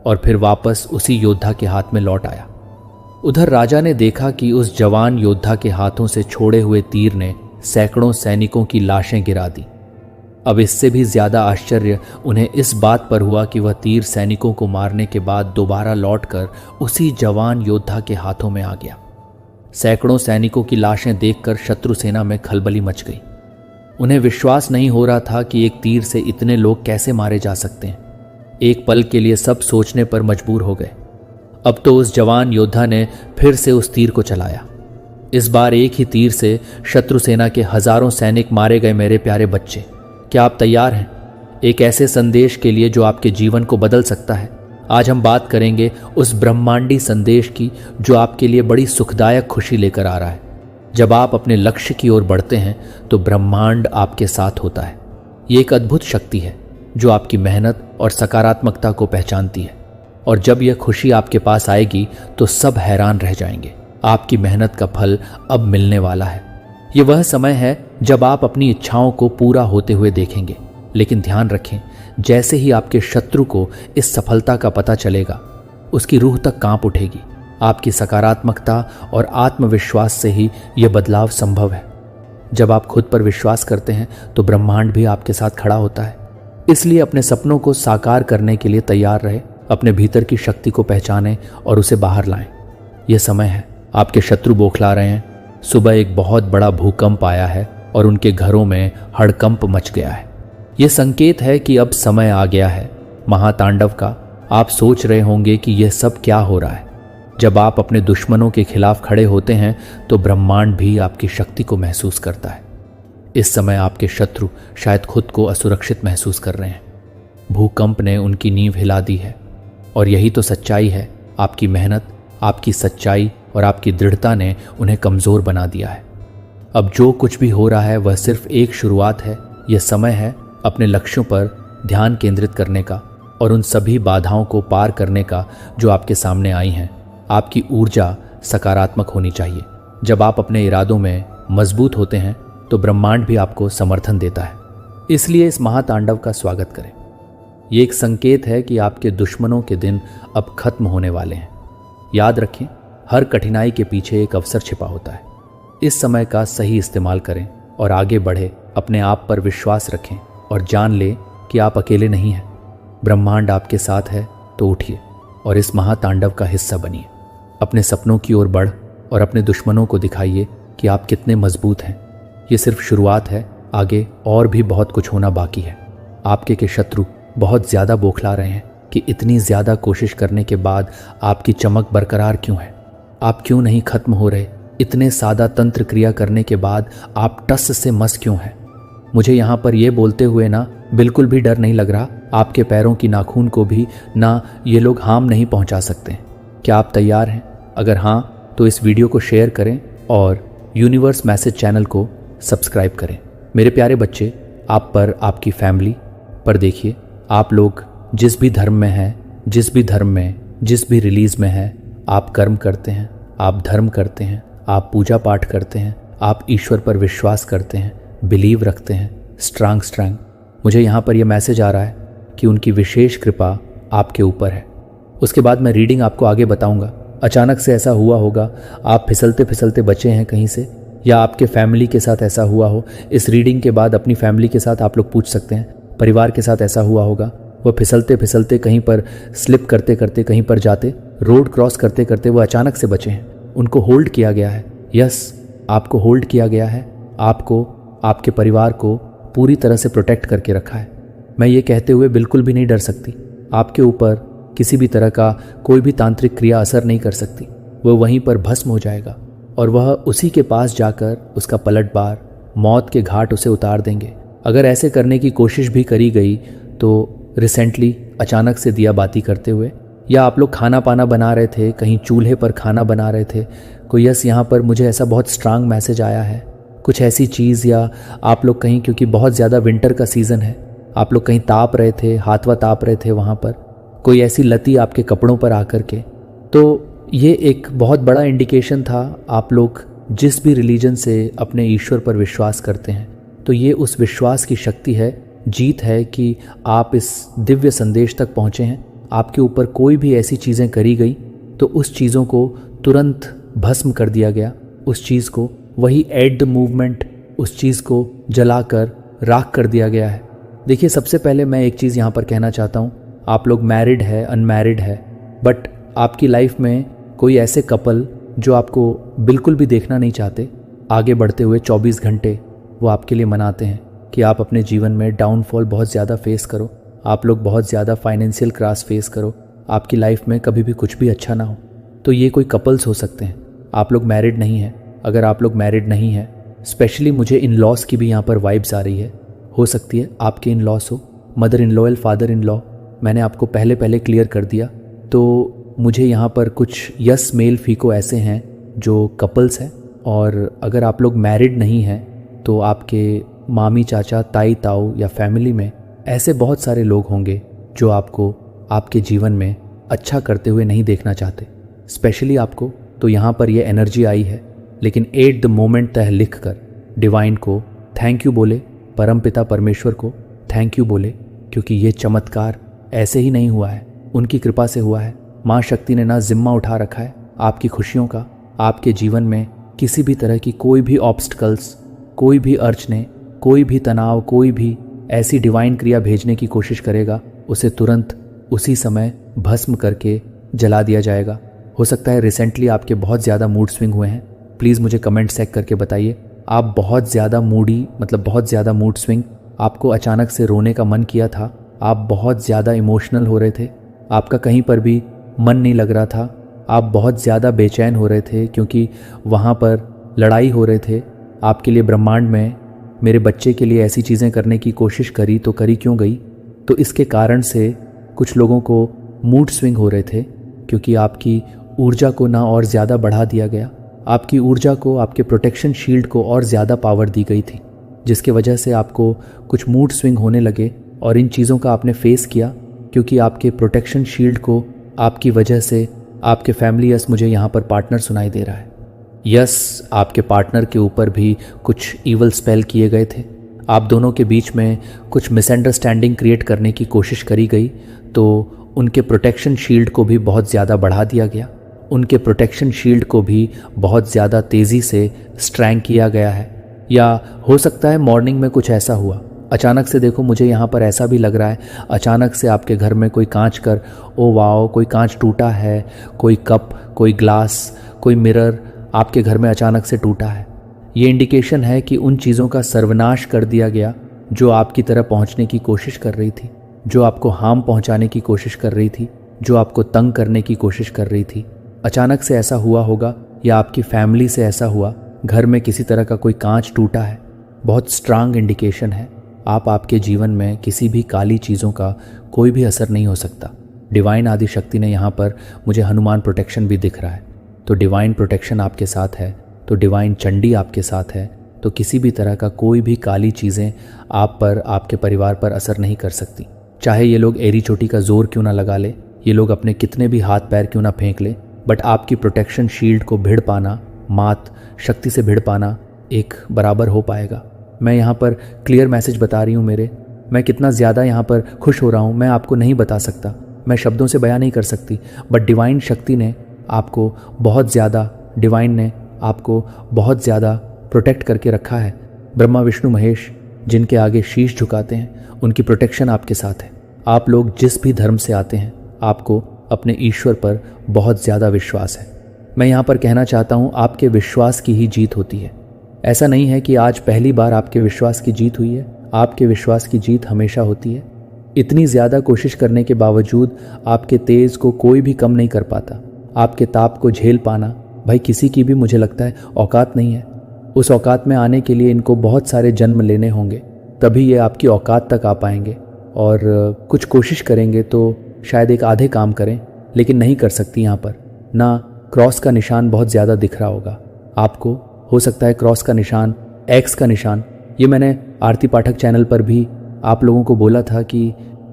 और फिर वापस उसी योद्धा के हाथ में लौट आया। उधर राजा ने देखा कि उस जवान योद्धा के हाथों से छोड़े हुए तीर ने सैकड़ों सैनिकों की लाशें गिरा दी। अब इससे भी ज्यादा आश्चर्य उन्हें इस बात पर हुआ कि वह तीर सैनिकों को मारने के बाद दोबारा लौटकर उसी जवान योद्धा के हाथों में आ गया। सैकड़ों सैनिकों की लाशें देखकर शत्रु सेना में खलबली मच गई। उन्हें विश्वास नहीं हो रहा था कि एक तीर से इतने लोग कैसे मारे जा सकते हैं। एक पल के लिए सब सोचने पर मजबूर हो गए। अब तो उस जवान योद्धा ने फिर से उस तीर को चलाया। इस बार एक ही तीर से शत्रु सेना के हजारों सैनिक मारे गए। मेरे प्यारे बच्चे, क्या आप तैयार हैं एक ऐसे संदेश के लिए जो आपके जीवन को बदल सकता है? आज हम बात करेंगे उस ब्रह्मांडी संदेश की जो आपके लिए बड़ी सुखदायक खुशी लेकर आ रहा है। जब आप अपने लक्ष्य की ओर बढ़ते हैं तो ब्रह्मांड आपके साथ होता है। ये एक अद्भुत शक्ति है जो आपकी मेहनत और सकारात्मकता को पहचानती है, और जब यह खुशी आपके पास आएगी तो सब हैरान रह जाएंगे। आपकी मेहनत का फल अब मिलने वाला है। ये वह समय है जब आप अपनी इच्छाओं को पूरा होते हुए देखेंगे। लेकिन ध्यान रखें, जैसे ही आपके शत्रु को इस सफलता का पता चलेगा, उसकी रूह तक कांप उठेगी। आपकी सकारात्मकता और आत्मविश्वास से ही यह बदलाव संभव है। जब आप खुद पर विश्वास करते हैं तो ब्रह्मांड भी आपके साथ खड़ा होता है। इसलिए अपने सपनों को साकार करने के लिए तैयार रहे, अपने भीतर की शक्ति को पहचानें और उसे बाहर लाएं। यह समय है, आपके शत्रु बौखला रहे हैं। सुबह एक बहुत बड़ा भूकंप आया है और उनके घरों में हड़कंप मच गया है। यह संकेत है कि अब समय आ गया है महातांडव का। आप सोच रहे होंगे कि यह सब क्या हो रहा है। जब आप अपने दुश्मनों के खिलाफ खड़े होते हैं तो ब्रह्मांड भी आपकी शक्ति को महसूस करता है। इस समय आपके शत्रु शायद खुद को असुरक्षित महसूस कर रहे हैं। भूकंप ने उनकी नींव हिला दी है और यही तो सच्चाई है। आपकी मेहनत, आपकी सच्चाई और आपकी दृढ़ता ने उन्हें कमज़ोर बना दिया है। अब जो कुछ भी हो रहा है वह सिर्फ एक शुरुआत है। यह समय है अपने लक्ष्यों पर ध्यान केंद्रित करने का और उन सभी बाधाओं को पार करने का जो आपके सामने आई हैं। आपकी ऊर्जा सकारात्मक होनी चाहिए। जब आप अपने इरादों में मजबूत होते हैं तो ब्रह्मांड भी आपको समर्थन देता है। इसलिए इस महातांडव का स्वागत करें। ये एक संकेत है कि आपके दुश्मनों के दिन अब खत्म होने वाले हैं। याद रखें, हर कठिनाई के पीछे एक अवसर छिपा होता है। इस समय का सही इस्तेमाल करें और आगे बढ़े। अपने आप पर विश्वास रखें और जान लें कि आप अकेले नहीं हैं। ब्रह्मांड आपके साथ है। तो उठिए और इस महातांडव का हिस्सा बनिए। अपने सपनों की ओर बढ़ और अपने दुश्मनों को दिखाइए कि आप कितने मजबूत हैं। ये सिर्फ शुरुआत है, आगे और भी बहुत कुछ होना बाकी है। आपके के शत्रु बहुत ज़्यादा बौखला रहे हैं कि इतनी ज़्यादा कोशिश करने के बाद आपकी चमक बरकरार क्यों है। आप क्यों नहीं खत्म हो रहे। इतने सादा तंत्र क्रिया करने के बाद आप टस से मस क्यों हैं। मुझे यहाँ पर यह बोलते हुए ना बिल्कुल भी डर नहीं लग रहा। आपके पैरों की नाखून को भी ना ये लोग हार्म नहीं पहुँचा सकते। क्या आप तैयार हैं? अगर हाँ तो इस वीडियो को शेयर करें और यूनिवर्स मैसेज चैनल को सब्सक्राइब करें। मेरे प्यारे बच्चे, आप पर, आपकी फैमिली पर देखिए, आप लोग जिस भी धर्म में हैं, जिस भी धर्म में, जिस भी रिलीज में हैं, आप कर्म करते हैं, आप धर्म करते हैं, आप पूजा पाठ करते हैं, आप ईश्वर पर विश्वास करते हैं, बिलीव रखते हैं, स्ट्रांग। मुझे यहाँ पर यह मैसेज आ रहा है कि उनकी विशेष कृपा आपके ऊपर है। उसके बाद मैं रीडिंग आपको आगे बताऊंगा। अचानक से ऐसा हुआ होगा, आप फिसलते फिसलते बचे हैं कहीं से, या आपके फैमिली के साथ ऐसा हुआ हो। इस रीडिंग के बाद अपनी फैमिली के साथ आप लोग पूछ सकते हैं। परिवार के साथ ऐसा हुआ होगा, वह फिसलते फिसलते कहीं पर स्लिप करते करते कहीं पर जाते, रोड क्रॉस करते करते वो अचानक से बचे हैं। उनको होल्ड किया गया है। यस, आपको होल्ड किया गया है। आपको, आपके परिवार को पूरी तरह से प्रोटेक्ट करके रखा है। मैं ये कहते हुए बिल्कुल भी नहीं डर सकती। आपके ऊपर किसी भी तरह का कोई भी तांत्रिक क्रिया असर नहीं कर सकती। वह वहीं पर भस्म हो जाएगा और वह उसी के पास जाकर उसका पलटवार, मौत के घाट उसे उतार देंगे। अगर ऐसे करने की कोशिश भी करी गई तो रिसेंटली अचानक से दिया बाती करते हुए, या आप लोग खाना पाना बना रहे थे, कहीं चूल्हे पर खाना बना रहे थे, कोई यस यहाँ पर मुझे ऐसा बहुत स्ट्रांग मैसेज आया है। कुछ ऐसी चीज़, या आप लोग कहीं, क्योंकि बहुत ज़्यादा विंटर का सीज़न है, आप लोग कहीं ताप रहे थे, हाथवा ताप रहे थे, वहाँ पर कोई ऐसी लती आपके कपड़ों पर आकर के, तो ये एक बहुत बड़ा इंडिकेशन था। आप लोग जिस भी रिलीजन से अपने ईश्वर पर विश्वास करते हैं, तो ये उस विश्वास की शक्ति है, जीत है कि आप इस दिव्य संदेश तक पहुँचे हैं। आपके ऊपर कोई भी ऐसी चीज़ें करी गई तो उस चीज़ों को तुरंत भस्म कर दिया गया। उस चीज़ को, वही एट द मूवमेंट, उस चीज़ को जलाकर राख कर दिया गया है। देखिए, सबसे पहले मैं एक चीज़ यहाँ पर कहना चाहता हूँ। आप लोग मैरिड है, अनमैरिड है, बट आपकी लाइफ में कोई ऐसे कपल जो आपको बिल्कुल भी देखना नहीं चाहते, आगे बढ़ते हुए 24 घंटे वो आपके लिए मनाते हैं कि आप अपने जीवन में डाउनफॉल बहुत ज़्यादा फेस करो, आप लोग बहुत ज़्यादा फाइनेंशियल क्रॉस फेस करो, आपकी लाइफ में कभी भी कुछ भी अच्छा ना हो। तो ये कोई कपल्स हो सकते हैं। आप लोग मैरिड नहीं हैं। अगर आप लोग मैरिड नहीं हैं, स्पेशली मुझे इन लॉस की भी यहाँ पर वाइब्स आ रही है। हो सकती है आपके इन लॉस हो, मदर इन लॉ या फादर इन लॉ, मैंने आपको पहले क्लियर कर दिया। तो मुझे यहाँ पर कुछ यस मेल फीको ऐसे हैं जो कपल्स हैं, और अगर आप लोग मैरिड नहीं हैं तो आपके मामी, चाचा, ताई, ताऊ या फैमिली में ऐसे बहुत सारे लोग होंगे जो आपको आपके जीवन में अच्छा करते हुए नहीं देखना चाहते। स्पेशली आपको तो यहाँ पर ये एनर्जी आई है, लेकिन एट द मोमेंट तह लिख कर डिवाइन को थैंक यू बोले, परमपिता परमेश्वर को थैंक यू बोले, क्योंकि ये चमत्कार ऐसे ही नहीं हुआ है, उनकी कृपा से हुआ है। माँ शक्ति ने ना जिम्मा उठा रखा है आपकी खुशियों का। आपके जीवन में किसी भी तरह की कोई भी ऑब्स्टिकल्स, कोई भी अड़चने, कोई भी तनाव, कोई भी ऐसी डिवाइन क्रिया भेजने की कोशिश करेगा, उसे तुरंत उसी समय भस्म करके जला दिया जाएगा। हो सकता है रिसेंटली आपके बहुत ज़्यादा मूड स्विंग हुए हैं, प्लीज़ मुझे कमेंट सेक करके बताइए। आप बहुत ज़्यादा मूडी, मतलब बहुत ज़्यादा मूड स्विंग, आपको अचानक से रोने का मन किया था, आप बहुत ज़्यादा इमोशनल हो रहे थे, आपका कहीं पर भी मन नहीं लग रहा था, आप बहुत ज़्यादा बेचैन हो रहे थे क्योंकि वहाँ पर लड़ाई हो रहे थे। आपके लिए ब्रह्मांड में मेरे बच्चे के लिए ऐसी चीज़ें करने की कोशिश करी तो करी क्यों गई? तो इसके कारण से कुछ लोगों को मूड स्विंग हो रहे थे, क्योंकि आपकी ऊर्जा को ना और ज़्यादा बढ़ा दिया गया, आपकी ऊर्जा को, आपके प्रोटेक्शन शील्ड को और ज़्यादा पावर दी गई थी, जिसकी वजह से आपको कुछ मूड स्विंग होने लगे। और इन चीज़ों का आपने फेस किया क्योंकि आपके प्रोटेक्शन शील्ड को आपकी वजह से आपके फैमिली, यस मुझे यहाँ पर पार्टनर सुनाई दे रहा है, यस आपके पार्टनर के ऊपर भी कुछ ईवल स्पेल किए गए थे। आप दोनों के बीच में कुछ मिसअंडरस्टैंडिंग क्रिएट करने की कोशिश करी गई, तो उनके प्रोटेक्शन शील्ड को भी बहुत ज़्यादा बढ़ा दिया गया, उनके प्रोटेक्शन शील्ड को भी बहुत ज़्यादा तेज़ी से स्ट्रैंग किया गया है। या हो सकता है मॉर्निंग में कुछ ऐसा हुआ, अचानक से देखो मुझे यहाँ पर ऐसा भी लग रहा है, अचानक से आपके घर में कोई कांच कर, ओ वाओ कोई कांच टूटा है, कोई कप, कोई ग्लास, कोई मिरर आपके घर में अचानक से टूटा है। ये इंडिकेशन है कि उन चीज़ों का सर्वनाश कर दिया गया जो आपकी तरफ पहुँचने की कोशिश कर रही थी, जो आपको हार्म पहुँचाने की कोशिश कर रही थी, जो आपको तंग करने की कोशिश कर रही थी। अचानक से ऐसा हुआ होगा या आपकी फैमिली से ऐसा हुआ, घर में किसी तरह का कोई कांच टूटा है, बहुत स्ट्रांग इंडिकेशन है। आपके जीवन में किसी भी काली चीज़ों का कोई भी असर नहीं हो सकता। डिवाइन आदि शक्ति ने यहाँ पर मुझे हनुमान प्रोटेक्शन भी दिख रहा है, तो डिवाइन प्रोटेक्शन आपके साथ है, तो डिवाइन चंडी आपके साथ है, तो किसी भी तरह का कोई भी काली चीज़ें आप पर, आपके परिवार पर असर नहीं कर सकती। चाहे ये लोग एरी चोटी का जोर क्यों ना लगा ले, ये लोग अपने कितने भी हाथ पैर क्यों ना फेंक ले, बट आपकी प्रोटेक्शन शील्ड को भिड़ पाना, मात शक्ति से भिड़ पाना एक बराबर हो पाएगा। मैं यहाँ पर क्लियर मैसेज बता रही हूँ मेरे, मैं कितना ज़्यादा यहाँ पर खुश हो रहा हूँ मैं आपको नहीं बता सकता, मैं शब्दों से बयान नहीं कर सकती, बट डिवाइन शक्ति ने आपको बहुत ज़्यादा, डिवाइन ने आपको बहुत ज़्यादा प्रोटेक्ट करके रखा है। ब्रह्मा विष्णु महेश जिनके आगे शीश झुकाते हैं, उनकी प्रोटेक्शन आपके साथ है। आप लोग जिस भी धर्म से आते हैं, आपको अपने ईश्वर पर बहुत ज़्यादा विश्वास है। मैं यहाँ पर कहना चाहता हूँ आपके विश्वास की ही जीत होती है। ऐसा नहीं है कि आज पहली बार आपके विश्वास की जीत हुई है, आपके विश्वास की जीत हमेशा होती है। इतनी ज़्यादा कोशिश करने के बावजूद आपके तेज़ को कोई भी कम नहीं कर पाता। आपके ताप को झेल पाना भाई किसी की भी, मुझे लगता है, औकात नहीं है। उस औकात में आने के लिए इनको बहुत सारे जन्म लेने होंगे, तभी ये आपकी औकात तक आ पाएंगे। और कुछ कोशिश करेंगे तो शायद एक आधे काम करें, लेकिन नहीं कर सकती। यहाँ पर ना क्रॉस का निशान बहुत ज़्यादा दिख रहा होगा आपको, हो सकता है क्रॉस का निशान, एक्स का निशान, ये मैंने आरती पाठक चैनल पर भी आप लोगों को बोला था कि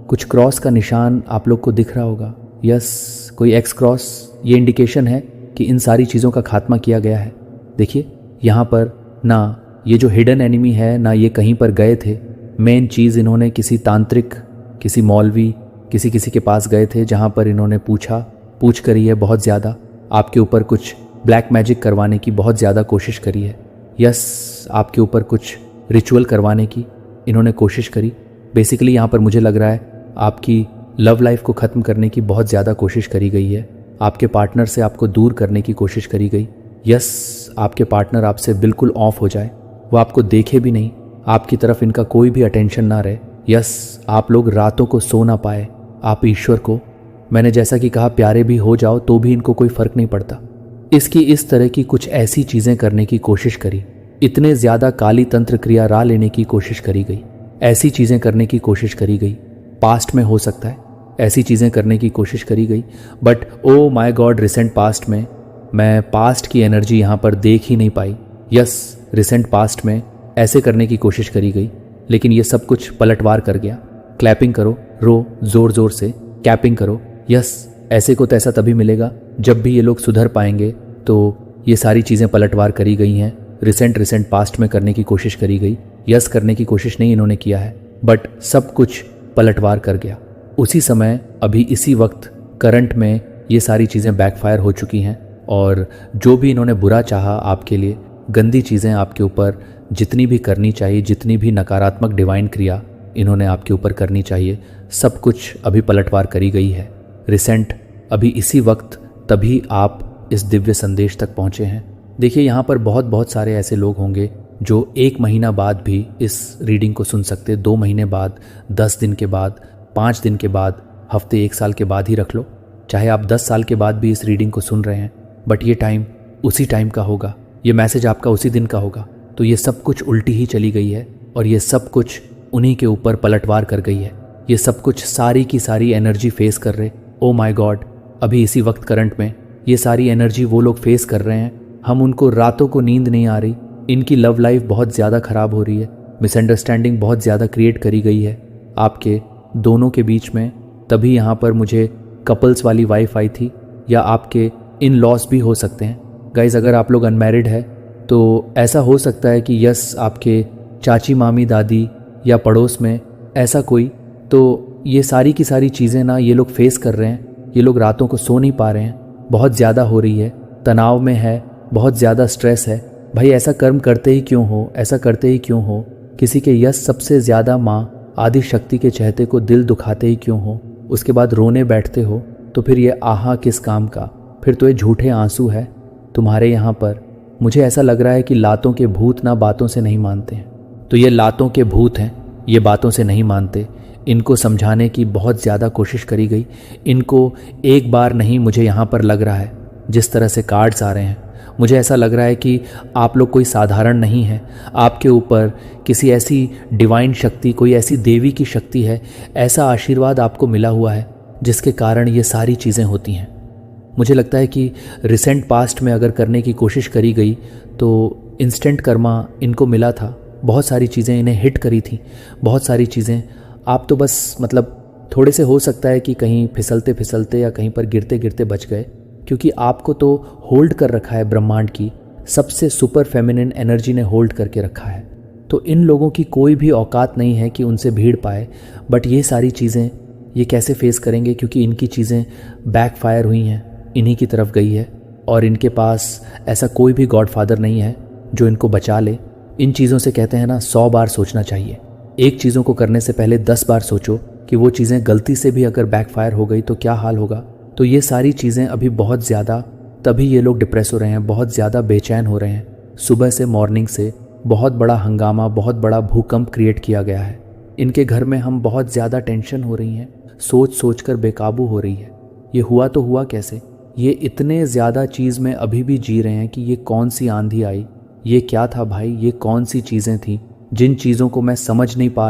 कुछ क्रॉस का निशान आप लोग को दिख रहा होगा। यस, कोई एक्स क्रॉस, ये इंडिकेशन है कि इन सारी चीज़ों का खात्मा किया गया है। देखिए यहाँ पर ना ये जो हिडन एनिमी है, ना ये कहीं पर गए थे। मेन चीज़, इन्होंने किसी तांत्रिक, किसी मौलवी, किसी के पास गए थे, जहाँ पर इन्होंने पूछ करी है बहुत ज़्यादा, आपके ऊपर कुछ ब्लैक मैजिक करवाने की बहुत ज़्यादा कोशिश करी है। यस, आपके ऊपर कुछ रिचुअल करवाने की इन्होंने कोशिश करी। बेसिकली यहाँ पर मुझे लग रहा है आपकी लव लाइफ को ख़त्म करने की बहुत ज़्यादा कोशिश करी गई है, आपके पार्टनर से आपको दूर करने की कोशिश करी गई। यस, आपके पार्टनर आपसे बिल्कुल ऑफ हो जाए, वो आपको देखे भी नहीं, आपकी तरफ इनका कोई भी अटेंशन ना रहे। यस, आप लोग रातों को सो ना पाए। आप ईश्वर को, मैंने जैसा कि कहा, प्यारे भी हो जाओ तो भी इनको कोई फ़र्क नहीं पड़ता। इसकी इस तरह की कुछ ऐसी चीज़ें करने की कोशिश करी, इतने ज़्यादा काली तंत्र क्रिया रा लेने की कोशिश करी गई, ऐसी चीज़ें करने की कोशिश करी गई। पास्ट में हो सकता है ऐसी चीज़ें करने की कोशिश करी गई, but oh my God, recent past में मैं पास्ट की एनर्जी यहाँ पर देख ही नहीं पाई। यस, रिसेंट पास्ट में ऐसे करने की कोशिश करी गई, लेकिन ये सब कुछ पलटवार कर गया। क्लैपिंग करो, रो ज़ोर ज़ोर से, कैपिंग करो। यस, ऐसे को तैसा तभी मिलेगा जब भी ये लोग सुधर पाएंगे, तो ये सारी चीज़ें पलटवार करी गई हैं। रिसेंट पास्ट में करने की कोशिश करी गई, यस करने की कोशिश नहीं इन्होंने किया है, बट सब कुछ पलटवार कर गया। उसी समय अभी इसी वक्त करंट में ये सारी चीज़ें बैकफायर हो चुकी हैं और जो भी इन्होंने बुरा चाहा आपके लिए, गंदी चीज़ें आपके ऊपर जितनी भी करनी चाहिए, जितनी भी नकारात्मक डिवाइन क्रिया इन्होंने आपके ऊपर करनी चाहिए, सब कुछ अभी पलटवार करी गई है। रिसेंट अभी इसी वक्त तभी आप इस दिव्य संदेश तक पहुँचे हैं। देखिए यहाँ पर बहुत सारे ऐसे लोग होंगे जो 1 महीना बाद भी इस रीडिंग को सुन सकते, 2 महीने बाद, 10 दिन के बाद, 5 दिन के बाद, हफ्ते, 1 साल के बाद ही रख लो, चाहे आप 10 साल के बाद भी इस रीडिंग को सुन रहे हैं, बट ये टाइम उसी टाइम का होगा, ये मैसेज आपका उसी दिन का होगा। तो ये सब कुछ उल्टी ही चली गई है और ये सब कुछ उन्हीं के ऊपर पलटवार कर गई है। ये सब कुछ सारी की सारी एनर्जी फेस कर रहे, ओ माय गॉड, अभी इसी वक्त करंट में ये सारी एनर्जी वो लोग फेस कर रहे हैं। हम उनको रातों को नींद नहीं आ रही, इनकी लव लाइफ बहुत ज़्यादा ख़राब हो रही है, मिसअंडरस्टैंडिंग बहुत ज़्यादा क्रिएट करी गई है आपके दोनों के बीच में। तभी यहाँ पर मुझे कपल्स वाली वाइफ आई थी, या आपके इन लॉस भी हो सकते हैं। गाइज अगर आप लोग अनमैरिड है तो ऐसा हो सकता है कि यस आपके चाची मामी दादी या पड़ोस में ऐसा कोई, तो ये सारी की सारी चीज़ें ना ये लोग फेस कर रहे हैं। ये लोग रातों को सो नहीं पा रहे हैं, बहुत ज़्यादा हो रही है, तनाव में है, बहुत ज़्यादा स्ट्रेस है। भाई ऐसा कर्म करते ही क्यों हो, ऐसा करते ही क्यों हो, किसी के यश सबसे ज़्यादा माँ आदि शक्ति के चहते को दिल दुखाते ही क्यों हो, उसके बाद रोने बैठते हो, तो फिर ये आहा किस काम का, फिर तो ये झूठे आंसू है तुम्हारे यहाँ पर। मुझे ऐसा लग रहा है कि लातों के भूत ना बातों से नहीं मानते हैं, तो ये लातों के भूत हैं, ये बातों से नहीं मानते। इनको समझाने की बहुत ज़्यादा कोशिश करी गई, इनको एक बार नहीं, मुझे यहाँ पर लग रहा है जिस तरह से कार्ड्स आ रहे हैं, मुझे ऐसा लग रहा है कि आप लोग कोई साधारण नहीं है, आपके ऊपर किसी ऐसी डिवाइन शक्ति, कोई ऐसी देवी की शक्ति है, ऐसा आशीर्वाद आपको मिला हुआ है जिसके कारण ये सारी चीज़ें होती हैं। मुझे लगता है कि रिसेंट पास्ट में अगर करने की कोशिश करी गई तो इंस्टेंट कर्मा इनको मिला था, बहुत सारी चीज़ें इन्हें हिट करी थी, बहुत सारी चीज़ें। आप तो बस मतलब थोड़े से हो सकता है कि कहीं फिसलते फिसलते या कहीं पर गिरते गिरते बच गए, क्योंकि आपको तो होल्ड कर रखा है ब्रह्मांड की सबसे सुपर फेमिनिन एनर्जी ने होल्ड करके रखा है। तो इन लोगों की कोई भी औकात नहीं है कि उनसे भीड़ पाए। बट ये सारी चीज़ें ये कैसे फेस करेंगे, क्योंकि इनकी चीज़ें बैकफायर हुई हैं, इन्हीं की तरफ गई है, और इनके पास ऐसा कोई भी गॉडफादर नहीं है जो इनको बचा ले। इन चीज़ों से कहते हैं ना 100 बार सोचना चाहिए। एक चीज़ों को करने से पहले 10 बार सोचो कि वो चीज़ें गलती से भी अगर बैकफायर हो गई तो क्या हाल होगा। तो ये सारी चीज़ें अभी बहुत ज़्यादा, तभी ये लोग डिप्रेस हो रहे हैं, बहुत ज़्यादा बेचैन हो रहे हैं। सुबह से मॉर्निंग से बहुत बड़ा हंगामा, बहुत बड़ा भूकंप क्रिएट किया गया है इनके घर में। हम बहुत ज़्यादा टेंशन हो रही हैं, सोच सोच कर बेकाबू हो रही है। ये हुआ तो हुआ कैसे, ये इतने ज़्यादा चीज़ में अभी भी जी रहे हैं कि ये कौन सी आंधी आई, ये क्या था भाई, ये कौन सी चीज़ें थी जिन चीज़ों को मैं समझ नहीं पा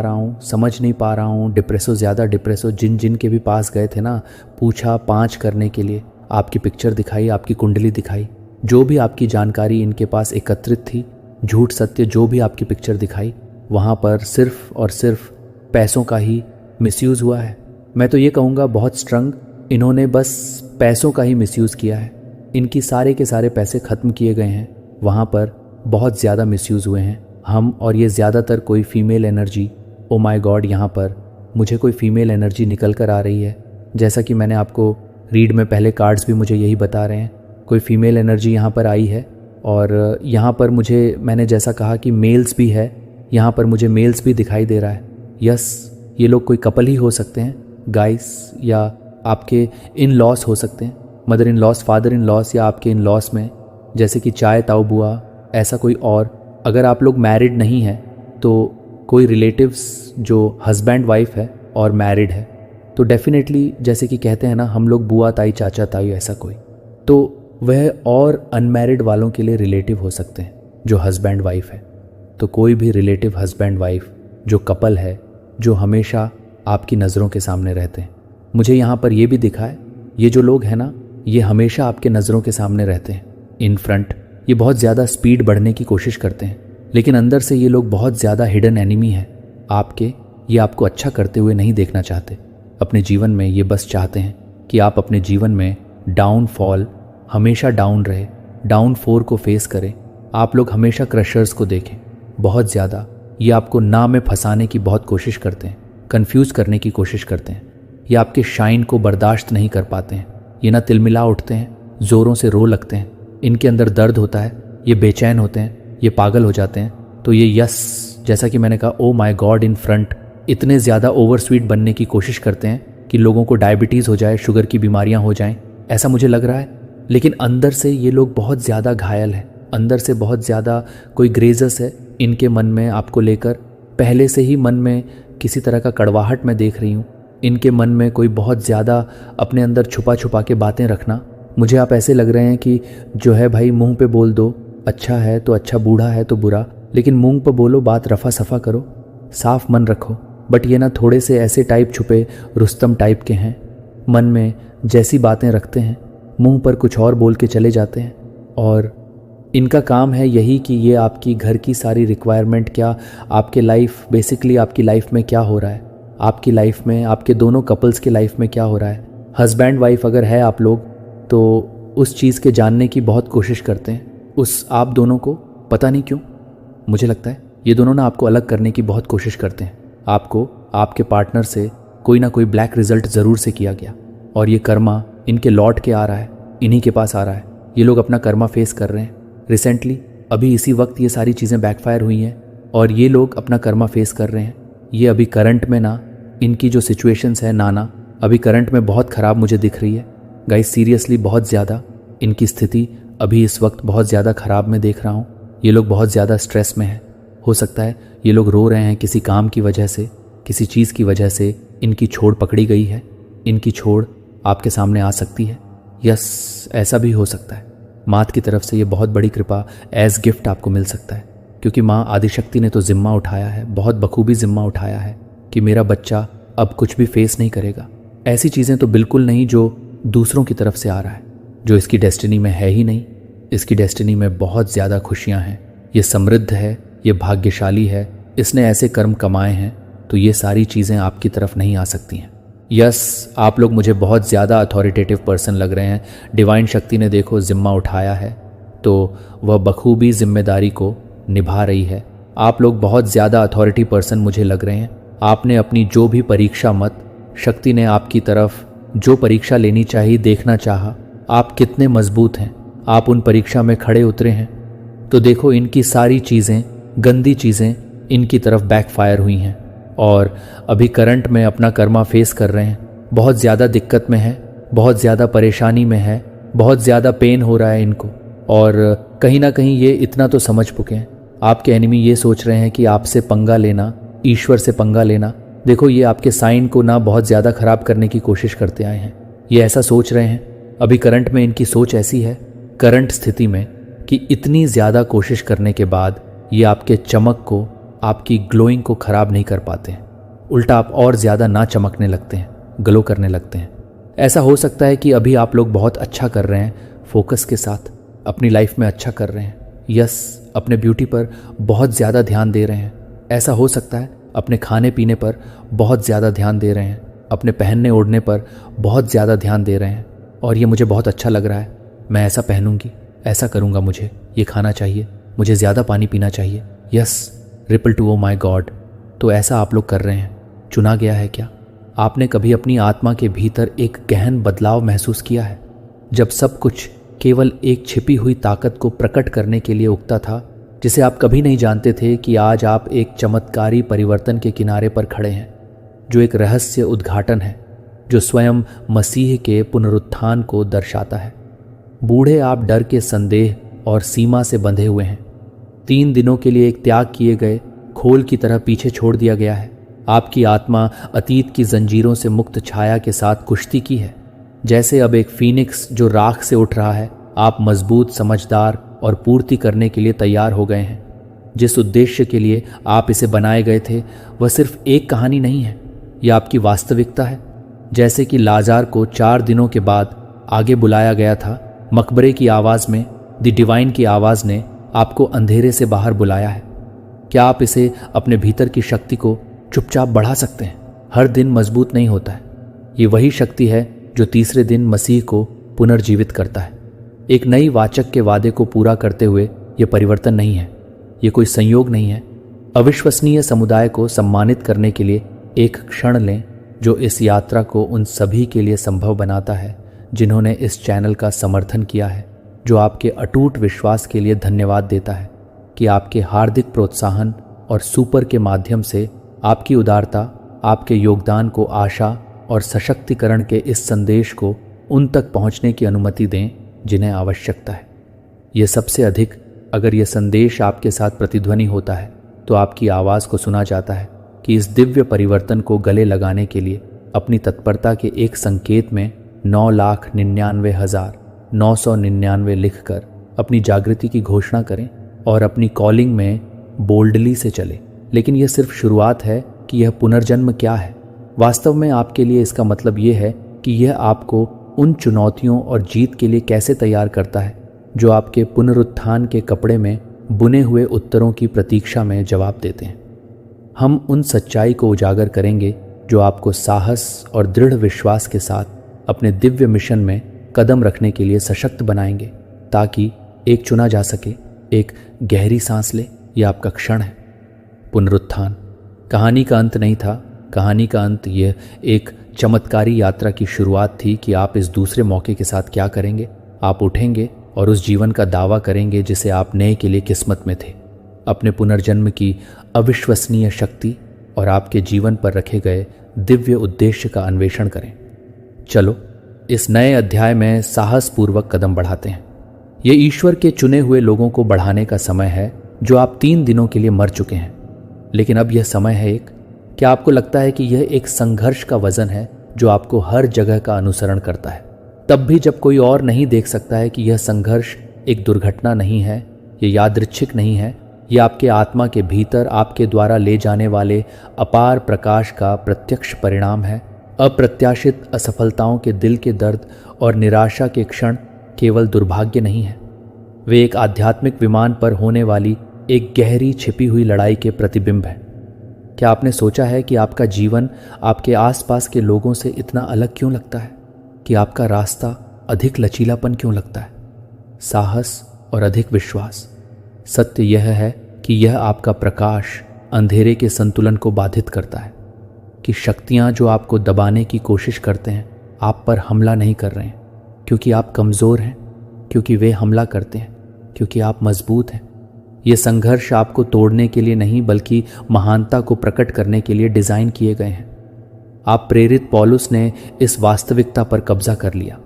रहा हूँ। डिप्रेसो ज़्यादा डिप्रेसो, जिन के भी पास गए थे ना, पूछा 5 करने के लिए, आपकी पिक्चर दिखाई, आपकी कुंडली दिखाई, जो भी आपकी जानकारी इनके पास एकत्रित थी, झूठ सत्य जो भी आपकी पिक्चर दिखाई, वहाँ पर सिर्फ और सिर्फ पैसों का ही मिसयूज़ हुआ है। मैं तो ये कहूँगा बहुत स्ट्रंग, इन्होंने बस पैसों का ही मिसयूज़ किया है। इनकी सारे के सारे पैसे ख़त्म किए गए हैं, वहाँ पर बहुत ज़्यादा मिसयूज़ हुए हैं हम। और ये ज़्यादातर कोई female energy, oh my God, यहाँ पर मुझे कोई फीमेल एनर्जी निकल कर आ रही है। जैसा कि मैंने आपको रीड में पहले कार्ड्स भी मुझे यही बता रहे हैं, कोई फीमेल एनर्जी यहाँ पर आई है। और यहाँ पर मुझे, मैंने जैसा कहा कि मेल्स भी है, यहाँ पर मुझे मेल्स भी दिखाई दे रहा है। यस, ये लोग कोई कपल ही हो सकते हैं गाइस, या आपके इन लॉस हो सकते हैं, mother in loss, father in loss, या आपके इन लॉस में जैसे कि चाय ताऊ बुआ, ऐसा कोई। और अगर आप लोग मैरिड नहीं हैं तो कोई रिलेटिव्स जो हस्बैंड वाइफ है और मैरिड है, तो डेफिनेटली जैसे कि कहते हैं ना हम लोग बुआ ताई चाचा ताई, ऐसा कोई, तो वह और अनमैरिड वालों के लिए रिलेटिव हो सकते हैं जो हस्बैंड वाइफ है। तो कोई भी रिलेटिव हस्बैंड वाइफ जो कपल है, जो हमेशा आपकी नज़रों के सामने रहते हैं। मुझे यहाँ पर ये भी दिखा है, ये जो लोग हैं ना, ये हमेशा आपके नज़रों के सामने रहते हैं, इन फ्रंट। ये बहुत ज़्यादा स्पीड बढ़ने की कोशिश करते हैं, लेकिन अंदर से ये लोग बहुत ज़्यादा हिडन एनिमी है आपके। ये आपको अच्छा करते हुए नहीं देखना चाहते अपने जीवन में। ये बस चाहते हैं कि आप अपने जीवन में डाउनफॉल, हमेशा डाउन रहे, डाउन 4 को फेस करें। आप लोग हमेशा क्रशर्स को देखें, बहुत ज़्यादा ये आपको ना में फंसाने की बहुत कोशिश करते हैं, कंफ्यूज करने की कोशिश करते हैं। ये आपके शाइन को बर्दाश्त नहीं कर पाते हैं। ये ना तिलमिला उठते हैं, ज़ोरों से रो लगते हैं, इनके अंदर दर्द होता है, ये बेचैन होते हैं, ये पागल हो जाते हैं। तो ये यस, जैसा कि मैंने कहा, oh my God in front इतने ज़्यादा ओवर स्वीट बनने की कोशिश करते हैं कि लोगों को डायबिटीज़ हो जाए, शुगर की बीमारियां हो जाएं, ऐसा मुझे लग रहा है। लेकिन अंदर से ये लोग बहुत ज़्यादा घायल हैं, अंदर से बहुत ज़्यादा कोई ग्रेजस है इनके मन में आपको लेकर। पहले से ही मन में किसी तरह का कड़वाहट मैं देख रही हूँ इनके मन में, कोई बहुत ज़्यादा अपने अंदर छुपा छुपा के बातें रखना। मुझे आप ऐसे लग रहे हैं कि जो है भाई मुंह पे बोल दो, अच्छा है तो अच्छा, बूढ़ा है तो बुरा, लेकिन मुंह पे बोलो, बात रफा सफ़ा करो, साफ मन रखो। बट ये ना थोड़े से ऐसे टाइप छुपे रुस्तम टाइप के हैं, मन में जैसी बातें रखते हैं मुंह पर कुछ और बोल के चले जाते हैं। और इनका काम है यही कि ये आपकी घर की सारी रिक्वायरमेंट, क्या आपके लाइफ, बेसिकली आपकी लाइफ में क्या हो रहा है, आपकी लाइफ में, आपके दोनों कपल्स की लाइफ में क्या हो रहा है, हस्बैंड वाइफ अगर है आप लोग तो उस चीज़ के जानने की बहुत कोशिश करते हैं। उस आप दोनों को पता नहीं क्यों मुझे लगता है ये दोनों ना आपको अलग करने की बहुत कोशिश करते हैं। आपको आपके पार्टनर से कोई ना कोई ब्लैक रिजल्ट ज़रूर से किया गया और ये कर्मा इनके लौट के आ रहा है, इन्हीं के पास आ रहा है। ये लोग अपना कर्मा फेस कर रहे हैं रिसेंटली, अभी इसी वक्त ये सारी चीज़ें बैकफायर हुई हैं और ये लोग अपना कर्मा फेस कर रहे हैं। ये अभी करंट में ना इनकी जो सिचुएशंस है नाना अभी करंट में बहुत ख़राब मुझे दिख रही है गाइस, सीरियसली बहुत ज़्यादा इनकी स्थिति अभी इस वक्त बहुत ज़्यादा ख़राब मैं देख रहा हूँ। ये लोग बहुत ज़्यादा स्ट्रेस में हैं, हो सकता है ये लोग रो रहे हैं किसी काम की वजह से, किसी चीज़ की वजह से इनकी छोड़ पकड़ी गई है, इनकी छोड़ आपके सामने आ सकती है। यस, ऐसा भी हो सकता है। मात की तरफ से ये बहुत बड़ी कृपा एज गिफ्ट आपको मिल सकता है, क्योंकि माँ आदिशक्ति ने तो जिम्मा उठाया है, बहुत बखूबी जिम्मा उठाया है कि मेरा बच्चा अब कुछ भी फेस नहीं करेगा। ऐसी चीज़ें तो बिल्कुल नहीं जो दूसरों की तरफ से आ रहा है, जो इसकी डेस्टिनी में है ही नहीं। इसकी डेस्टिनी में बहुत ज़्यादा खुशियाँ हैं, ये समृद्ध है, ये भाग्यशाली है, इसने ऐसे कर्म कमाए हैं, तो ये सारी चीज़ें आपकी तरफ नहीं आ सकती हैं। यस, आप लोग मुझे बहुत ज़्यादा अथॉरिटेटिव पर्सन लग रहे हैं। डिवाइन शक्ति ने देखो जिम्मा उठाया है तो वह बखूबी जिम्मेदारी को निभा रही है। आप लोग बहुत ज़्यादा अथॉरिटी पर्सन मुझे लग रहे हैं। आपने अपनी जो भी परीक्षा मत, शक्ति ने आपकी तरफ जो परीक्षा लेनी चाहिए देखना चाहा, आप कितने मजबूत हैं, आप उन परीक्षा में खड़े उतरे हैं। तो देखो इनकी सारी चीज़ें, गंदी चीज़ें इनकी तरफ बैकफायर हुई हैं और अभी करंट में अपना कर्मा फेस कर रहे हैं। बहुत ज़्यादा दिक्कत में है, बहुत ज़्यादा परेशानी में है, बहुत ज़्यादा पेन हो रहा है इनको। और कहीं ना कहीं ये इतना तो समझ चुके हैं, आपके एनिमी ये सोच रहे हैं कि आपसे पंगा लेना, ईश्वर से पंगा लेना। देखो ये आपके साइन को ना बहुत ज़्यादा ख़राब करने की कोशिश करते आए हैं, ये ऐसा सोच रहे हैं। अभी करंट में इनकी सोच ऐसी है, करंट स्थिति में, कि इतनी ज़्यादा कोशिश करने के बाद ये आपके चमक को, आपकी ग्लोइंग को ख़राब नहीं कर पाते हैं। उल्टा आप और ज़्यादा ना चमकने लगते हैं, ग्लो करने लगते हैं। ऐसा हो सकता है कि अभी आप लोग बहुत अच्छा कर रहे हैं, फोकस के साथ अपनी लाइफ में अच्छा कर रहे हैं। यस, अपने ब्यूटी पर बहुत ज़्यादा ध्यान दे रहे हैं। ऐसा हो सकता है अपने खाने पीने पर बहुत ज़्यादा ध्यान दे रहे हैं, अपने पहनने ओढ़ने पर बहुत ज़्यादा ध्यान दे रहे हैं। और ये मुझे बहुत अच्छा लग रहा है, मैं ऐसा पहनूंगी, ऐसा करूंगा, मुझे ये खाना चाहिए, मुझे ज़्यादा पानी पीना चाहिए। यस, रिपल टू ओ माई गॉड। तो ऐसा आप लोग कर रहे हैं, चुना गया है क्या? आपने कभी अपनी आत्मा के भीतर एक गहन बदलाव महसूस किया है, जब सब कुछ केवल एक छिपी हुई ताकत को प्रकट करने के लिए उगता था, जिसे आप कभी नहीं जानते थे कि आज आप एक चमत्कारी परिवर्तन के किनारे पर खड़े हैं, जो एक रहस्य उद्घाटन है, जो स्वयं मसीह के पुनरुत्थान को दर्शाता है। बूढ़े आप डर के संदेह और सीमा से बंधे हुए हैं। 3 दिनों के लिए एक त्याग किए गए खोल की तरह पीछे छोड़ दिया गया है। आपकी आत्मा अतीत की जंजीरों से मुक्त छाया के साथ कुश्ती की है। जैसे अब एक फीनिक्स जो राख से उठ रहा है, आप मजबूत, समझदार और पूर्ति करने के लिए तैयार हो गए हैं। जिस उद्देश्य के लिए आप इसे बनाए गए थे वह सिर्फ एक कहानी नहीं है, यह आपकी वास्तविकता है। जैसे कि लाजार को 4 दिनों के बाद आगे बुलाया गया था, मकबरे की आवाज़ में, द डिवाइन की आवाज़ ने आपको अंधेरे से बाहर बुलाया है। क्या आप इसे अपने भीतर की शक्ति को चुपचाप बढ़ा सकते हैं? हर दिन मजबूत नहीं होता है। ये वही शक्ति है जो तीसरे दिन मसीह को पुनर्जीवित करता है। एक नई वाचक के वादे को पूरा करते हुए यह परिवर्तन नहीं है, ये कोई संयोग नहीं है। अविश्वसनीय समुदाय को सम्मानित करने के लिए एक क्षण लें जो इस यात्रा को उन सभी के लिए संभव बनाता है जिन्होंने इस चैनल का समर्थन किया है, जो आपके अटूट विश्वास के लिए धन्यवाद देता है कि आपके हार्दिक प्रोत्साहन और सुपर के माध्यम से आपकी उदारता आपके योगदान को आशा और सशक्तिकरण के इस संदेश को उन तक पहुंचने की अनुमति दें जिन्हें आवश्यकता है। यह सबसे अधिक अगर यह संदेश आपके साथ प्रतिध्वनि होता है तो आपकी आवाज़ को सुना जाता है कि इस दिव्य परिवर्तन को गले लगाने के लिए अपनी तत्परता के एक संकेत में 9,99,999 लिखकर अपनी जागृति की घोषणा करें और अपनी कॉलिंग में बोल्डली से चलें। लेकिन यह सिर्फ शुरुआत है कि यह पुनर्जन्म क्या है। वास्तव में आपके लिए इसका मतलब यह है कि यह आपको उन चुनौतियों और जीत के लिए कैसे तैयार करता है जो आपके पुनरुत्थान के कपड़े में बुने हुए उत्तरों की प्रतीक्षा में जवाब देते हैं। हम उन सच्चाई को उजागर करेंगे जो आपको साहस और दृढ़ विश्वास के साथ अपने दिव्य मिशन में कदम रखने के लिए सशक्त बनाएंगे, ताकि एक चुना जा सके। एक गहरी सांस ले, यह आपका क्षण है। पुनरुत्थान कहानी का अंत नहीं था। कहानी का अंत यह एक चमत्कारी यात्रा की शुरुआत थी कि आप इस दूसरे मौके के साथ क्या करेंगे। आप उठेंगे और उस जीवन का दावा करेंगे जिसे आप नए के लिए किस्मत में थे। अपने पुनर्जन्म की अविश्वसनीय शक्ति और आपके जीवन पर रखे गए दिव्य उद्देश्य का अन्वेषण करें। चलो इस नए अध्याय में साहसपूर्वक कदम बढ़ाते हैं। ये ईश्वर के चुने हुए लोगों को बढ़ाने का समय है जो आप 3 दिनों के लिए मर चुके हैं। लेकिन अब यह समय है एक। क्या आपको लगता है कि यह एक संघर्ष का वजन है जो आपको हर जगह का अनुसरण करता है, तब भी जब कोई और नहीं देख सकता है कि यह संघर्ष एक दुर्घटना नहीं है, यह यादृच्छिक नहीं है, यह आपके आत्मा के भीतर आपके द्वारा ले जाने वाले अपार प्रकाश का प्रत्यक्ष परिणाम है। अप्रत्याशित असफलताओं के दिल के दर्द और निराशा के क्षण केवल दुर्भाग्य नहीं है, वे एक आध्यात्मिक विमान पर होने वाली एक गहरी छिपी हुई लड़ाई के प्रतिबिंब है। क्या आपने सोचा है कि आपका जीवन आपके आसपास के लोगों से इतना अलग क्यों लगता है, कि आपका रास्ता अधिक लचीलापन क्यों लगता है? साहस और अधिक विश्वास। सत्य यह है कि यह आपका प्रकाश अंधेरे के संतुलन को बाधित करता है, कि शक्तियां जो आपको दबाने की कोशिश करते हैं आप पर हमला नहीं कर रहे हैं क्योंकि आप कमज़ोर हैं, क्योंकि वे हमला करते हैं क्योंकि आप मजबूत हैं। ये संघर्ष आपको तोड़ने के लिए नहीं बल्कि महानता को प्रकट करने के लिए डिज़ाइन किए गए हैं। आप प्रेरित पौलुस ने इस वास्तविकता पर कब्जा कर लिया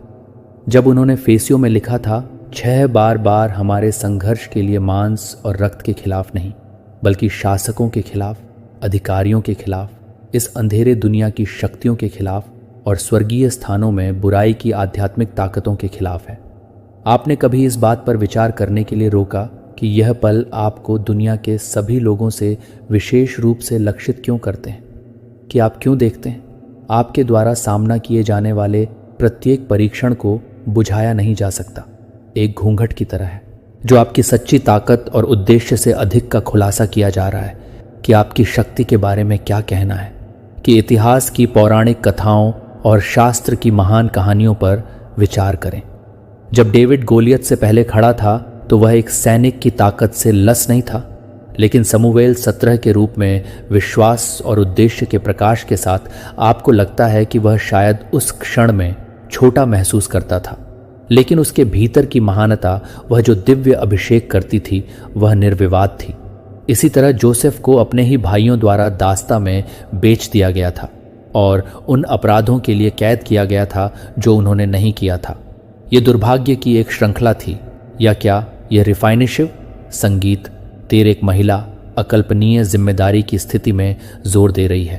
जब उन्होंने फेसियों में लिखा था, 6 बार हमारे संघर्ष के लिए मांस और रक्त के खिलाफ नहीं बल्कि शासकों के खिलाफ, अधिकारियों के खिलाफ, इस अंधेरे दुनिया की शक्तियों के खिलाफ और स्वर्गीय स्थानों में बुराई की आध्यात्मिक ताकतों के खिलाफ है। आपने कभी इस बात पर विचार करने के लिए रोका कि यह पल आपको दुनिया के सभी लोगों से विशेष रूप से लक्षित क्यों करते हैं? कि आप क्यों देखते हैं आपके द्वारा सामना किए जाने वाले प्रत्येक परीक्षण को बुझाया नहीं जा सकता, एक घूंघट की तरह है जो आपकी सच्ची ताकत और उद्देश्य से अधिक का खुलासा किया जा रहा है कि आपकी शक्ति के बारे में क्या कहना है, कि इतिहास की पौराणिक कथाओं और शास्त्र की महान कहानियों पर विचार करें। जब डेविड गोलियत से पहले खड़ा था तो वह एक सैनिक की ताकत से लस नहीं था, लेकिन समूएल 17 के रूप में विश्वास और उद्देश्य के प्रकाश के साथ आपको लगता है कि वह शायद उस क्षण में छोटा महसूस करता था, लेकिन उसके भीतर की महानता, वह जो दिव्य अभिषेक करती थी, वह निर्विवाद थी। इसी तरह जोसेफ को अपने ही भाइयों द्वारा दास्ता में बेच दिया गया था और उन अपराधों के लिए कैद किया गया था जो उन्होंने नहीं किया था। ये दुर्भाग्य की एक श्रृंखला थी, या क्या यह रिफाइनिशिव संगीत तेरे एक महिला अकल्पनीय जिम्मेदारी की स्थिति में जोर दे रही है?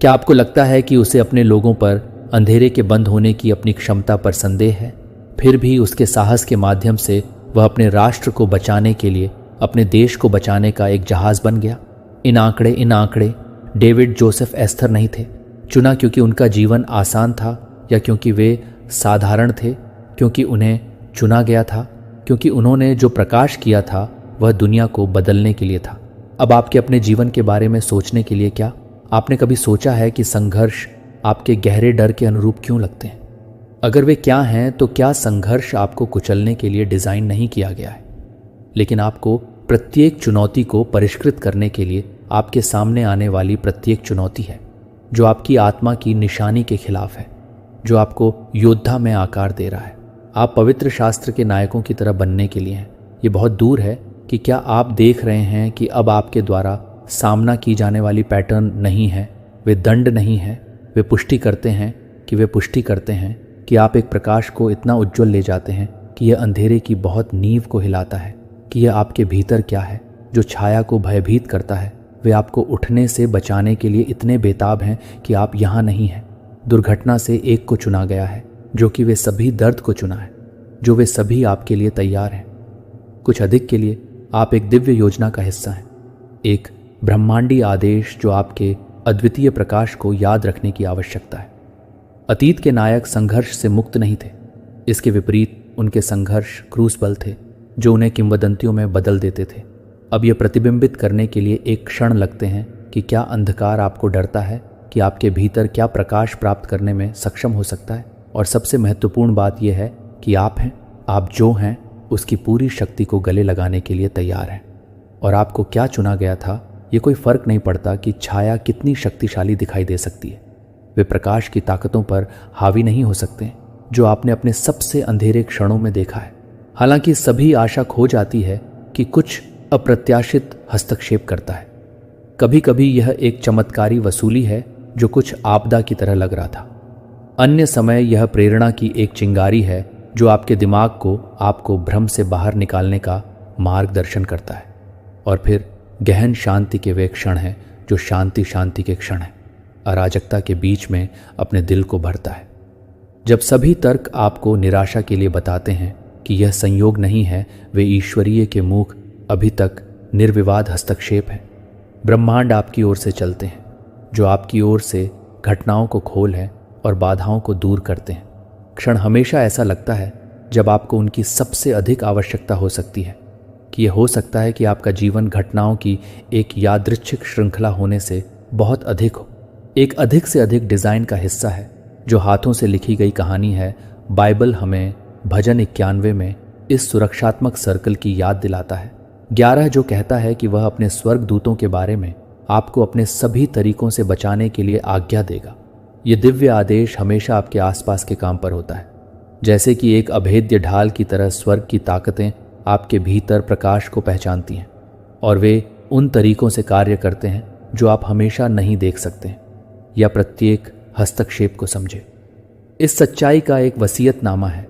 क्या आपको लगता है कि उसे अपने लोगों पर अंधेरे के बंद होने की अपनी क्षमता पर संदेह है? फिर भी उसके साहस के माध्यम से वह अपने राष्ट्र को बचाने के लिए, अपने देश को बचाने का एक जहाज बन गया। इन आंकड़े डेविड जोसेफ एस्थर नहीं थे, चुना क्योंकि उनका जीवन आसान था या क्योंकि वे साधारण थे, क्योंकि उन्हें चुना गया था, क्योंकि उन्होंने जो प्रकाश किया था वह दुनिया को बदलने के लिए था। अब आपके अपने जीवन के बारे में सोचने के लिए क्या आपने कभी सोचा है कि संघर्ष आपके गहरे डर के अनुरूप क्यों लगते हैं? अगर वे क्या हैं तो क्या संघर्ष आपको कुचलने के लिए डिजाइन नहीं किया गया है, लेकिन आपको प्रत्येक चुनौती को परिष्कृत करने के लिए आपके सामने आने वाली प्रत्येक चुनौती है जो आपकी आत्मा की निशानी के खिलाफ है, जो आपको योद्धा में आकार दे रहा है। आप पवित्र शास्त्र के नायकों की तरह बनने के लिए हैं। ये बहुत दूर है कि क्या आप देख रहे हैं कि अब आपके द्वारा सामना की जाने वाली पैटर्न नहीं है, वे दंड नहीं है, वे पुष्टि करते हैं कि आप एक प्रकाश को इतना उज्जवल ले जाते हैं कि यह अंधेरे की बहुत नींव को हिलाता है कि यह आपके भीतर क्या है जो छाया को भयभीत करता है। वे आपको उठने से बचाने के लिए इतने बेताब हैं कि आप यहाँ नहीं हैं। दुर्घटना से एक को चुना गया है जो कि वे सभी दर्द को चुना है, जो वे सभी आपके लिए तैयार हैं। कुछ अधिक के लिए आप एक दिव्य योजना का हिस्सा हैं, एक ब्रह्मांडीय आदेश जो आपके अद्वितीय प्रकाश को याद रखने की आवश्यकता है। अतीत के नायक संघर्ष से मुक्त नहीं थे। इसके विपरीत उनके संघर्ष क्रूसबल थे जो उन्हें किंवदंतियों में बदल देते थे। अब यह प्रतिबिंबित करने के लिए एक क्षण लगते हैं कि क्या अंधकार आपको डरता है, कि आपके भीतर क्या प्रकाश प्राप्त करने में सक्षम हो सकता है। और सबसे महत्वपूर्ण बात यह है कि आप हैं, आप जो हैं उसकी पूरी शक्ति को गले लगाने के लिए तैयार हैं। और आपको क्या चुना गया था, ये कोई फर्क नहीं पड़ता कि छाया कितनी शक्तिशाली दिखाई दे सकती है। वे प्रकाश की ताकतों पर हावी नहीं हो सकते जो आपने अपने सबसे अंधेरे क्षणों में देखा है। हालांकि सभी आशा खो जाती है कि कुछ अप्रत्याशित हस्तक्षेप करता है। कभी कभी यह एक चमत्कारी वसूली है जो कुछ आपदा की तरह लग रहा था। अन्य समय यह प्रेरणा की एक चिंगारी है जो आपके दिमाग को आपको भ्रम से बाहर निकालने का मार्गदर्शन करता है। और फिर गहन शांति के वे क्षण हैं जो शांति के क्षण हैं, अराजकता के बीच में अपने दिल को भरता है। जब सभी तर्क आपको निराशा के लिए बताते हैं कि यह संयोग नहीं है, वे ईश्वरीय के मुख अभी तक निर्विवाद हस्तक्षेप है। ब्रह्मांड आपकी ओर से चलते हैं, जो आपकी ओर से घटनाओं को खोल है और बाधाओं को दूर करते हैं। क्षण हमेशा ऐसा लगता है जब आपको उनकी सबसे अधिक आवश्यकता हो सकती है, कि यह हो सकता है कि आपका जीवन घटनाओं की एक यादृच्छिक श्रृंखला होने से बहुत अधिक हो, एक अधिक से अधिक डिज़ाइन का हिस्सा है जो हाथों से लिखी गई कहानी है। बाइबल हमें भजन 91 में इस सुरक्षात्मक सर्कल की याद दिलाता है। 11 जो कहता है कि वह अपने स्वर्ग दूतों के बारे में आपको अपने सभी तरीकों से बचाने के लिए आज्ञा देगा। ये दिव्य आदेश हमेशा आपके आसपास के काम पर होता है, जैसे कि एक अभेद्य ढाल की तरह स्वर्ग की ताकतें आपके भीतर प्रकाश को पहचानती हैं और वे उन तरीकों से कार्य करते हैं जो आप हमेशा नहीं देख सकते या प्रत्येक हस्तक्षेप को समझे। इस सच्चाई का एक वसीयतनामा है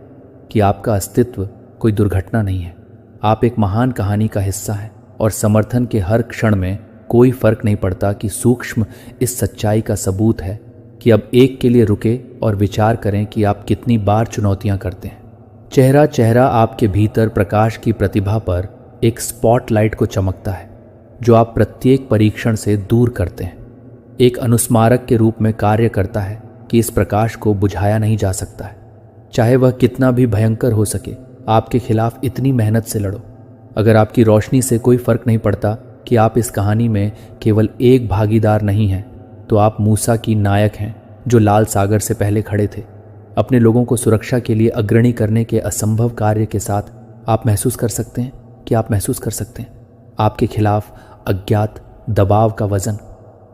कि आपका अस्तित्व कोई दुर्घटना नहीं है। आप एक महान कहानी का हिस्सा हैं और समर्थन के हर क्षण में कोई फर्क नहीं पड़ता कि सूक्ष्म इस सच्चाई का सबूत है कि अब एक के लिए रुके और विचार करें कि आप कितनी बार चुनौतियां करते हैं। चेहरा चेहरा आपके भीतर प्रकाश की प्रतिभा पर एक स्पॉटलाइट को चमकता है जो आप प्रत्येक परीक्षण से दूर करते हैं। एक अनुस्मारक के रूप में कार्य करता है कि इस प्रकाश को बुझाया नहीं जा सकता है, चाहे वह कितना भी भयंकर हो सके। आपके खिलाफ इतनी मेहनत से लड़ो। अगर आपकी रोशनी से कोई फर्क नहीं पड़ता कि आप इस कहानी में केवल एक भागीदार नहीं हैं, तो आप मूसा की नायक हैं जो लाल सागर से पहले खड़े थे। अपने लोगों को सुरक्षा के लिए अग्रणी करने के असंभव कार्य के साथ आप महसूस कर सकते हैं कि आप महसूस कर सकते हैं आपके खिलाफ अज्ञात दबाव का वजन।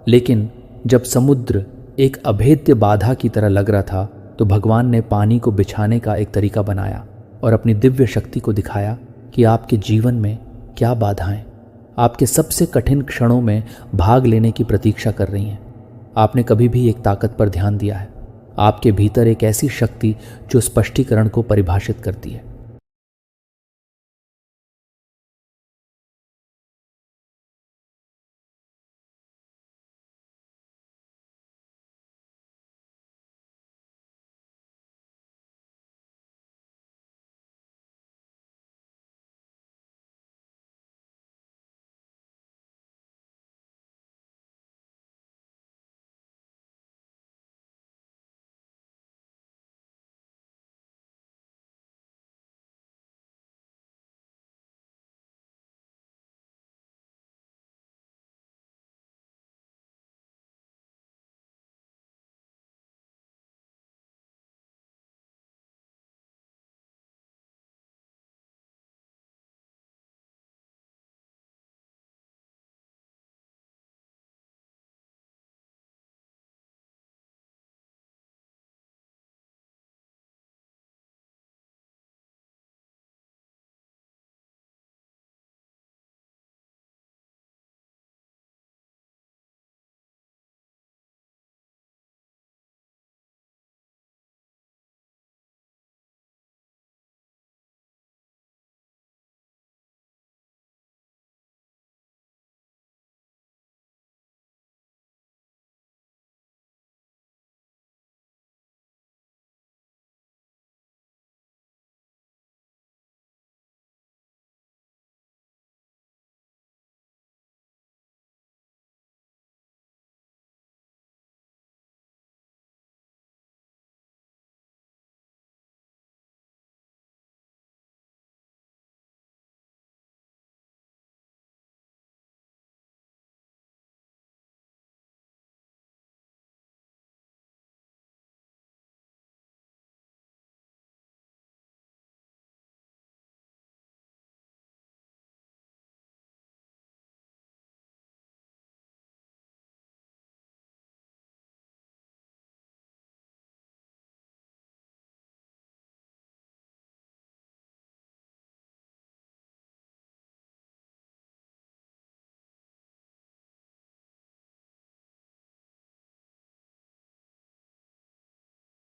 लेकिन जब समुद्र एक अभेद्य बाधा की तरह लग रहा था, तो भगवान ने पानी को बिछाने का एक तरीका बनाया और अपनी दिव्य शक्ति को दिखाया कि आपके जीवन में क्या बाधाएं आपके सबसे कठिन क्षणों में भाग लेने की प्रतीक्षा कर रही हैं। आपने कभी भी एक ताकत पर ध्यान दिया है, आपके भीतर एक ऐसी शक्ति जो स्पष्टीकरण को परिभाषित करती है।